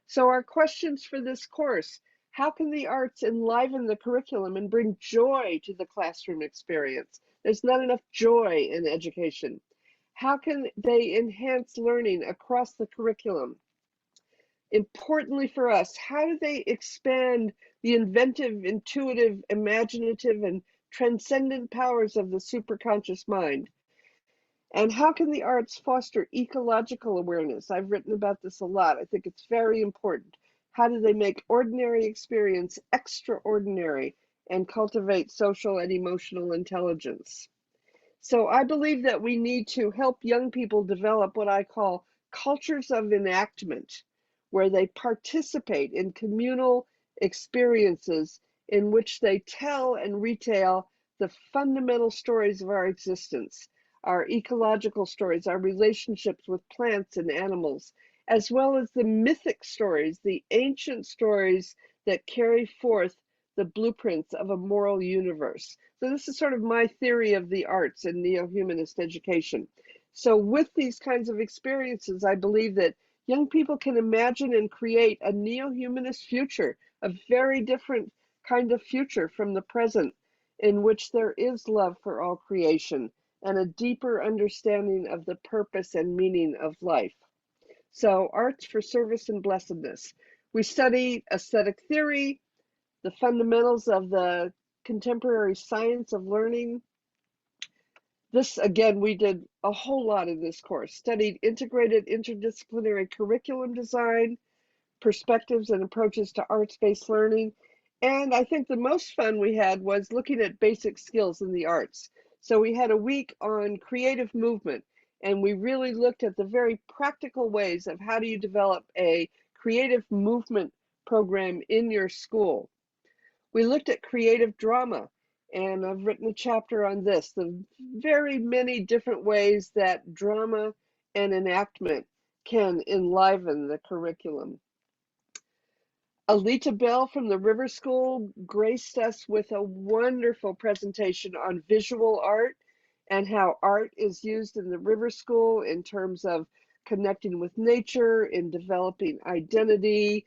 So our questions for this course: how can the arts enliven the curriculum and bring joy to the classroom experience? There's not enough joy in education. How can they enhance learning across the curriculum? Importantly for us, how do they expand the inventive, intuitive, imaginative, and transcendent powers of the superconscious mind? And how can the arts foster ecological awareness? I've written about this a lot. I think it's very important. How do they make ordinary experience extraordinary and cultivate social and emotional intelligence? So I believe that we need to help young people develop what I call cultures of enactment, where they participate in communal experiences in which they tell and retell the fundamental stories of our existence, our ecological stories, our relationships with plants and animals, as well as the mythic stories, the ancient stories that carry forth the blueprints of a moral universe. So this is sort of my theory of the arts and neo-humanist education. So with these kinds of experiences, I believe that young people can imagine and create a neo-humanist future, a very different kind of future from the present, in which there is love for all creation and a deeper understanding of the purpose and meaning of life. So arts for service and blessedness. We study aesthetic theory, the fundamentals of the contemporary science of learning. This, again, we did a whole lot in this course, studied integrated interdisciplinary curriculum design, perspectives and approaches to arts-based learning. And I think the most fun we had was looking at basic skills in the arts. So we had a week on creative movement, and we really looked at the very practical ways of how do you develop a creative movement program in your school. We looked at creative drama, and I've written a chapter on this, the very many different ways that drama and enactment can enliven the curriculum. Alita Bell from the River School graced us with a wonderful presentation on visual art and how art is used in the River School in terms of connecting with nature, in developing identity,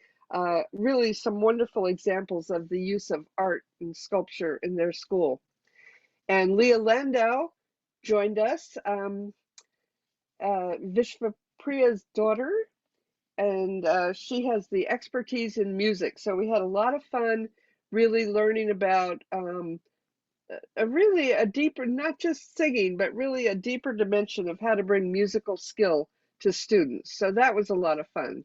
really some wonderful examples of the use of art and sculpture in their school. And Leah Landau joined us, Vishvapriya's daughter, and she has the expertise in music. So we had a lot of fun really learning about really a deeper, not just singing, but really a deeper dimension of how to bring musical skill to students. So that was a lot of fun.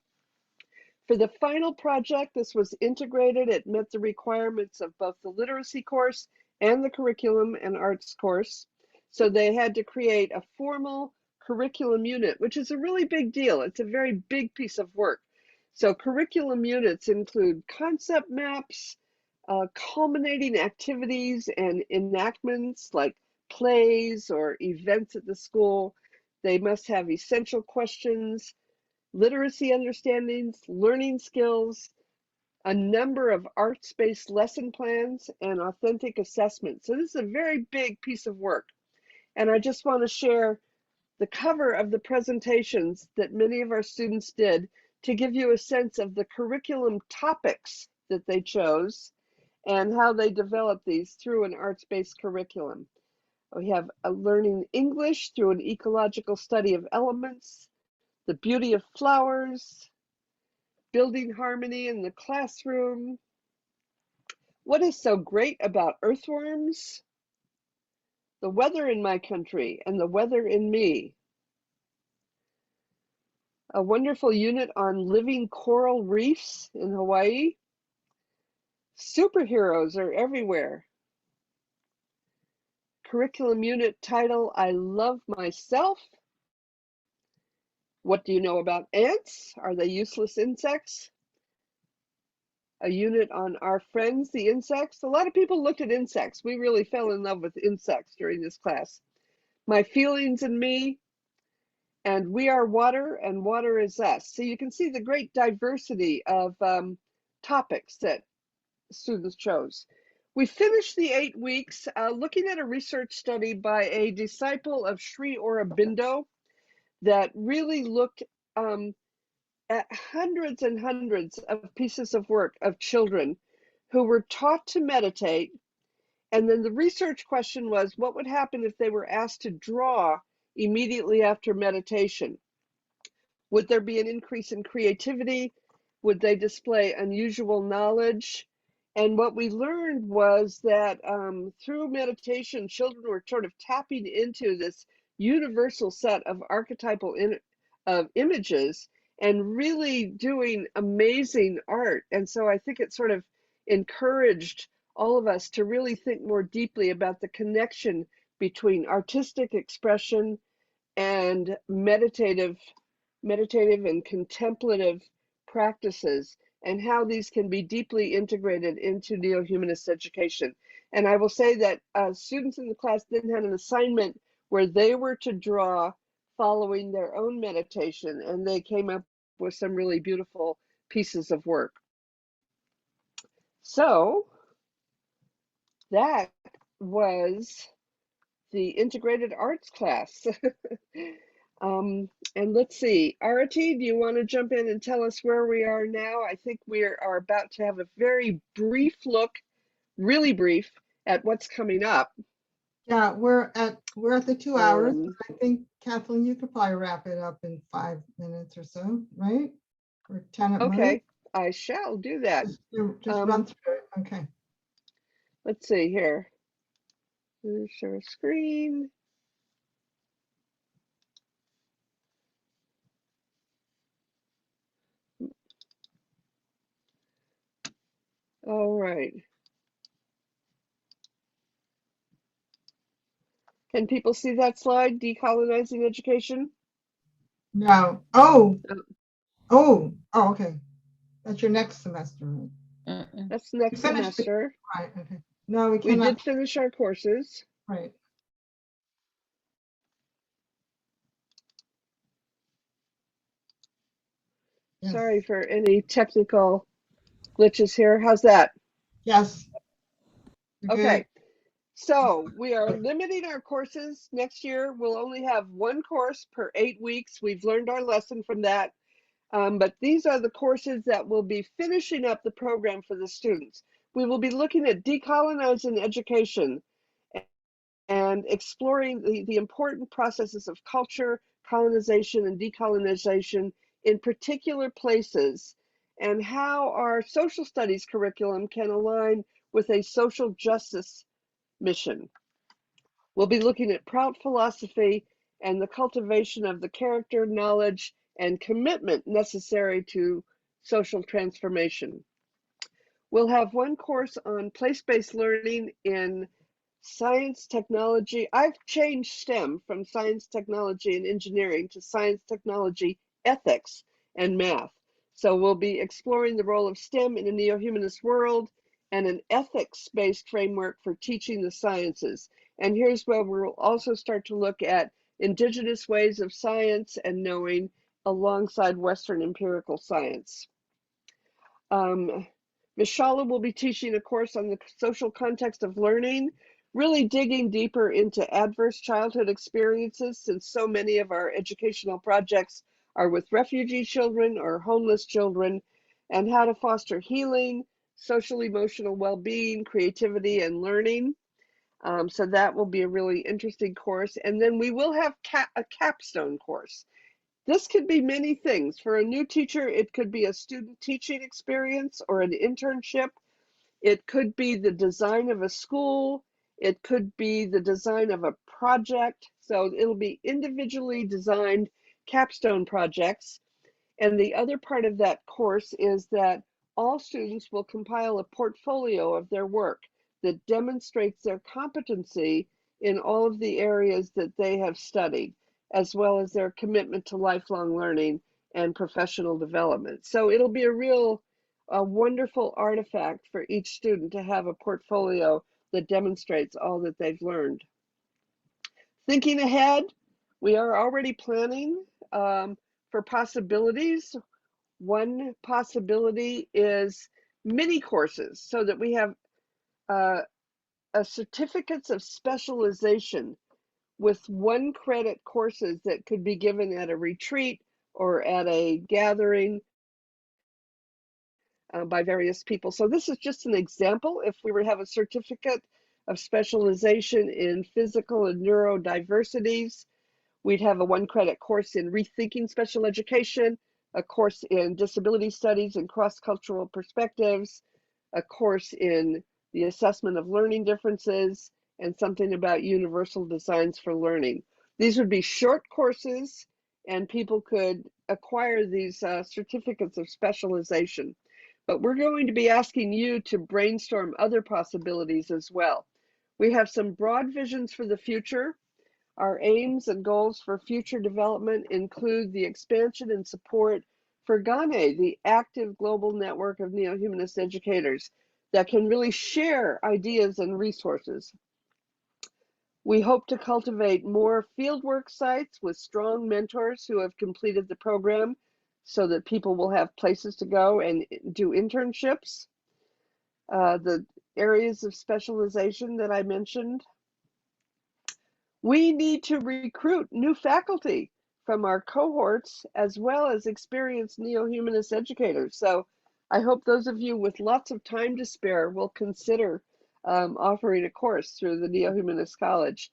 For the final project, this was integrated. It met the requirements of both the literacy course and the curriculum and arts course. So they had to create a formal curriculum unit, which is a really big deal. It's a very big piece of work. So curriculum units include concept maps, culminating activities and enactments like plays or events at the school. They must have essential questions, literacy understandings, learning skills, a number of arts-based lesson plans, and authentic assessment. So this is a very big piece of work. And I just want to share the cover of the presentations that many of our students did to give you a sense of the curriculum topics that they chose and how they developed these through an arts-based curriculum. We have a learning English through an ecological study of elements, the beauty of flowers, building harmony in the classroom. What is so great about earthworms? The weather in my country and the weather in me. A wonderful unit on living coral reefs in Hawaii. Superheroes are everywhere. Curriculum unit title, I Love Myself. What do you know about ants? Are they useless insects? A unit on our friends, the insects. A lot of people looked at insects. We really fell in love with insects during this class. My feelings and me, and we are water and water is us. So you can see the great diversity of topics that students chose. We finished the 8 weeks looking at a research study by a disciple of Sri Aurobindo that really looked at hundreds and hundreds of pieces of work of children who were taught to meditate. And then the research question was, what would happen if they were asked to draw immediately after meditation? Would there be an increase in creativity? Would they display unusual knowledge? And what we learned was that through meditation, children were sort of tapping into this universal set of archetypal images and really doing amazing art. And so I think it sort of encouraged all of us to really think more deeply about the connection between artistic expression and meditative and contemplative practices, and how these can be deeply integrated into neo-humanist education. And I will say that students in the class then had an assignment where they were to draw following their own meditation, and they came up with some really beautiful pieces of work. So that was the integrated arts class. And let's see, Arati, do you want to jump in and tell us where we are now? I think we are about to have a very brief look, really brief, at what's coming up. Yeah, we're at the 2 hours. I think, Kathleen, you could probably wrap it up in 5 minutes or so, right? Or 10 at most. Okay, I shall do that. Just run through it. Okay. Let's see here. Share screen. All right. Can people see that slide, decolonizing education? No. Oh, okay. That's your next semester, right? That's next semester. Right, okay. No, we We cannot. did finish our courses. Right. Yes. Sorry for any technical glitches here. How's that? Yes. Okay. So we are limiting our courses. Next year, we'll only have one course per 8 weeks. We've learned our lesson from that. But these are the courses that will be finishing up the program for the students. We will be looking at decolonizing education and exploring the important processes of culture, colonization, and decolonization in particular places, and how our social studies curriculum can align with a social justice mission. We'll be looking at Prout philosophy and the cultivation of the character, knowledge, and commitment necessary to social transformation. We'll have one course on place-based learning in science, technology. I've changed STEM from science, technology, and engineering to science, technology, ethics, and math. So we'll be exploring the role of STEM in a neo-humanist world and an ethics-based framework for teaching the sciences. And here's where we'll also start to look at indigenous ways of science and knowing alongside Western empirical science. Ms. Shala will be teaching a course on the social context of learning, really digging deeper into adverse childhood experiences, since so many of our educational projects are with refugee children or homeless children, and how to foster healing, social emotional well-being, creativity, and learning. So that will be a really interesting course. And then we will have a capstone course. This could be many things. For a new teacher, it could be a student teaching experience or an internship. It could be the design of a school. It could be the design of a project. So it'll be individually designed capstone projects. And the other part of that course is that all students will compile a portfolio of their work that demonstrates their competency in all of the areas that they have studied, as well as their commitment to lifelong learning and professional development. So it'll be a wonderful artifact for each student to have a portfolio that demonstrates all that they've learned. Thinking ahead, we are already planning for possibilities. One possibility is mini courses, so that we have certificates of specialization with 1 credit courses that could be given at a retreat or at a gathering by various people. So this is just an example. If we were to have a certificate of specialization in physical and neurodiversities, we'd have a 1 credit course in rethinking special education, a course in disability studies and cross-cultural perspectives, a course in the assessment of learning differences, and something about universal designs for learning. These would be short courses, and people could acquire these certificates of specialization. But we're going to be asking you to brainstorm other possibilities as well. We have some broad visions for the future. Our aims and goals for future development include the expansion and support for GANE, the active global network of neo-humanist educators that can really share ideas and resources. We hope to cultivate more fieldwork sites with strong mentors who have completed the program so that people will have places to go and do internships. The areas of specialization that I mentioned. We need to recruit new faculty from our cohorts as well as experienced neo-humanist educators. So I hope those of you with lots of time to spare will consider offering a course through the Neo-Humanist College.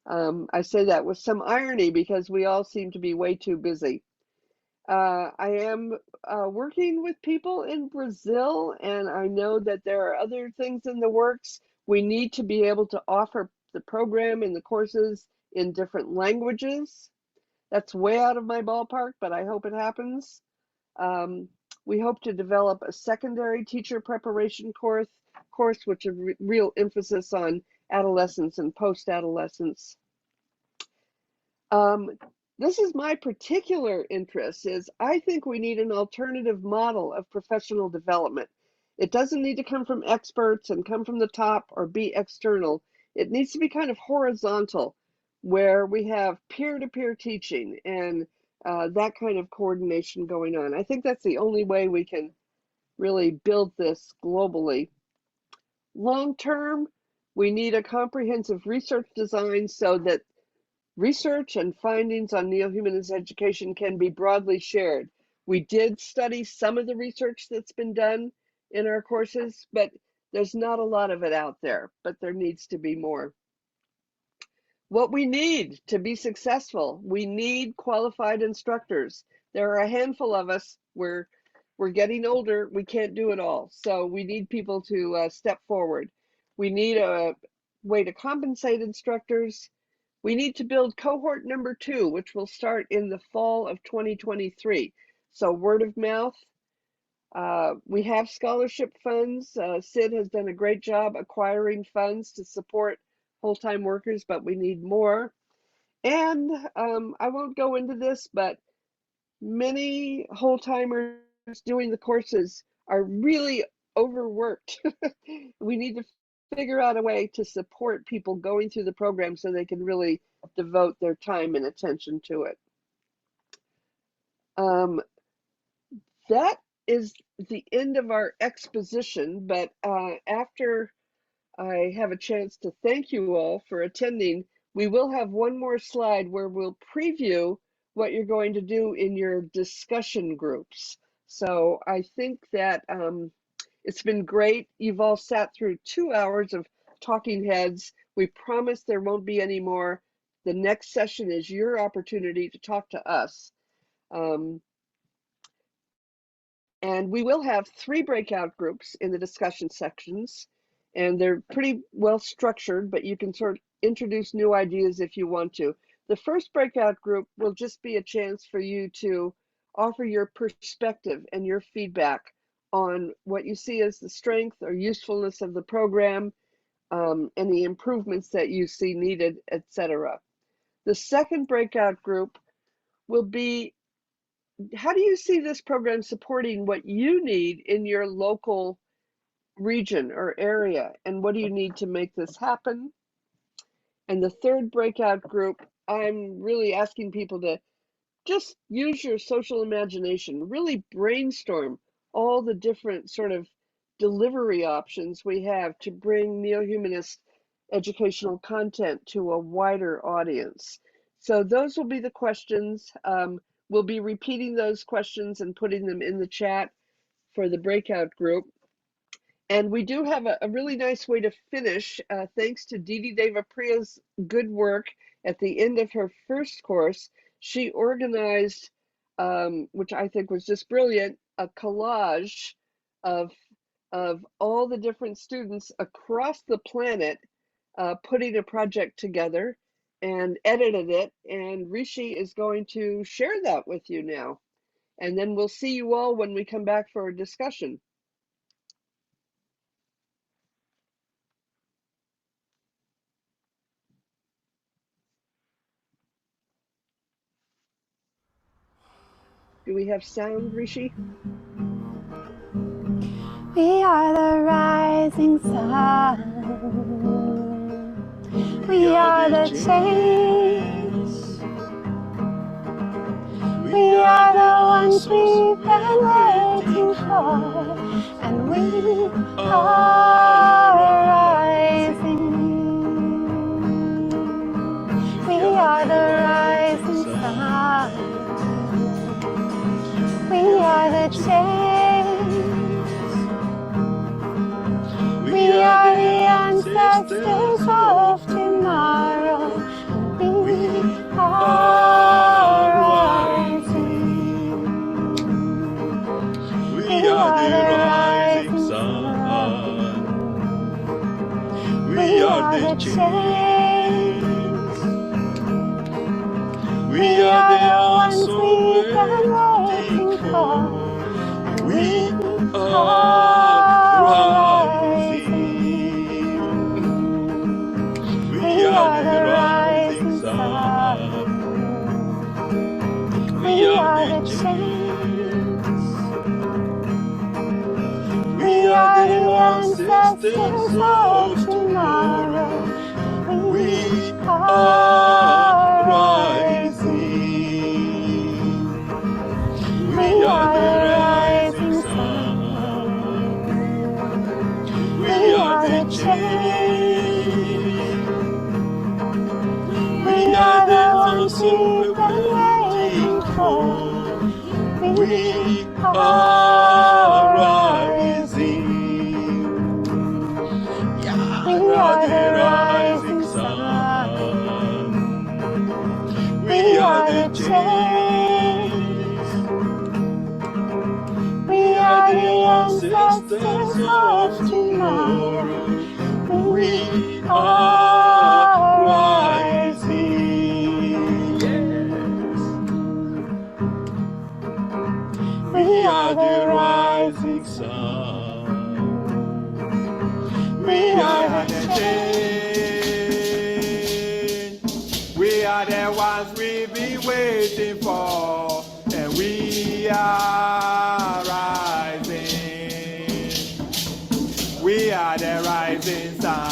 I say that with some irony because we all seem to be way too busy. I am working with people in Brazil, and I know that there are other things in the works. We need to be able to offer the program and the courses in different languages. That's way out of my ballpark, but I hope it happens. We hope to develop a secondary teacher preparation course which is real emphasis on adolescence and post-adolescence. This is my particular interest, is I think we need an alternative model of professional development. It doesn't need to come from experts and come from the top or be external. It needs to be kind of horizontal, where we have peer-to-peer teaching and that kind of coordination going on. I think that's the only way we can really build this globally. Long term, we need a comprehensive research design so that research and findings on neo-humanist education can be broadly shared. We did study some of the research that's been done in our courses, but there's not a lot of it out there, but there needs to be more. What we need to be successful, we need qualified instructors. There are a handful of us. We're getting older. We can't do it all. So we need people to step forward. We need a way to compensate instructors. We need to build cohort number 2, which will start in the fall of 2023. So word of mouth. We have scholarship funds. Sid has done a great job acquiring funds to support full-time workers, but we need more. And I won't go into this, but many whole-timers doing the courses are really overworked. We need to figure out a way to support people going through the program so they can really devote their time and attention to it. That is the end of our exposition, but after I have a chance to thank you all for attending, we will have one more slide where we'll preview what you're going to do in your discussion groups. So I think that it's been great. You've all sat through 2 hours of talking heads. We promise there won't be any more. The next session is your opportunity to talk to us. And we will have 3 breakout groups in the discussion sections, and they're pretty well structured, but you can sort of introduce new ideas if you want to. The first breakout group will just be a chance for you to offer your perspective and your feedback on what you see as the strength or usefulness of the program, any improvements that you see needed, etc. The second breakout group will be, how do you see this program supporting what you need in your local region or area, and what do you need to make this happen? And the third breakout group, I'm really asking people to just use your social imagination, really brainstorm all the different sort of delivery options we have to bring neo-humanist educational content to a wider audience. So those will be the questions. We'll be repeating those questions and putting them in the chat for the breakout group. And we do have a really nice way to finish, thanks to Didi Devapriya's good work at the end of her first course. She organized, which I think was just brilliant, a collage of of all the different students across the planet putting a project together and edited it. And Rishi is going to share that with you now. And then we'll see you all when we come back for a discussion. Do we have sound, Rishi? We are the rising sun. We are the change. We are the ones we've been waiting for, and we are rising. We are the rising sun. We are the change. We are the ancestors of tomorrow. We are rising. We are the rising sun. We are the change. We are the ones we've been waiting for. We are rising. We are the rising sun. We are the change. We are the ancestors of tomorrow. We are rising. We are the rising sun. We are the change. We are the ones we've been waiting for. We are rising. We are the rising sun. We are the change. We are the ancestors of tomorrow. We are rising. Yes. We are the rising sun. We are the change. We are the ones we've been waiting for, and we are rising. We are the rising sun.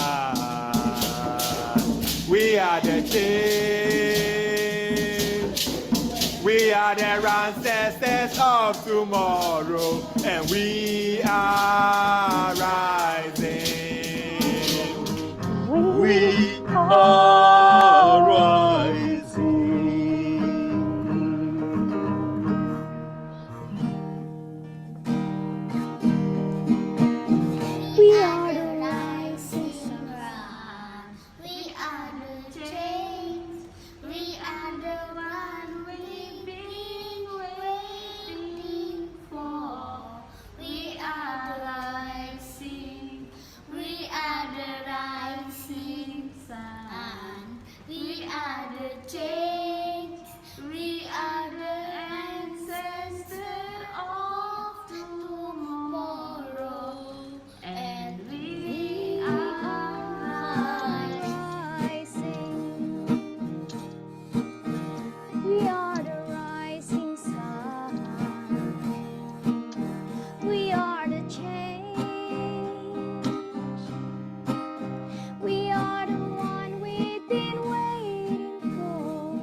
We are the change. We are the ancestors of tomorrow, and we are rising. We are rising. We are the rising sun. We are the change. We are the one we've been waiting for. We are the rising. We are the rising sun. We are the change. We are the ancestors of tomorrow. And we are rising. We are the rising sun. We are the change. We are the one we've been waiting for.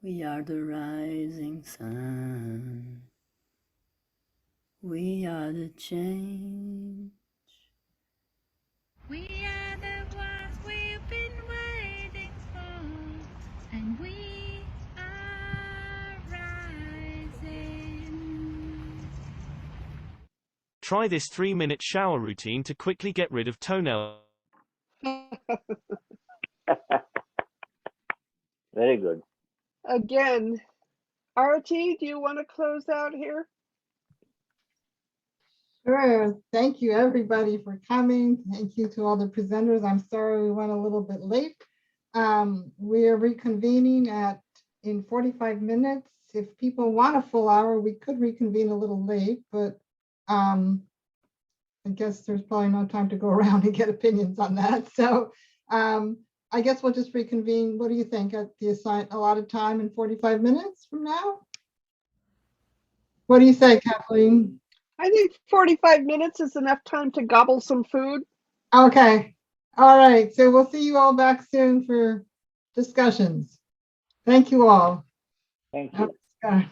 We are the rising sun. We are the change. We are the ones we've been waiting for, and we are rising. Try this 3-minute shower routine to quickly get rid of toenail. Very good. Again, Arati, do you want to close out here? Sure. Thank you, everybody, for coming. Thank you to all the presenters. I'm sorry we went a little bit late. We're reconvening in 45 minutes. If people want a full hour, we could reconvene a little late, but I guess there's probably no time to go around and get opinions on that. So I guess we'll just reconvene. What do you think at the allotted time in 45 minutes from now? What do you say, Kathleen? I think 45 minutes is enough time to gobble some food. Okay. All right. So we'll see you all back soon for discussions. Thank you all. Thank you. Okay.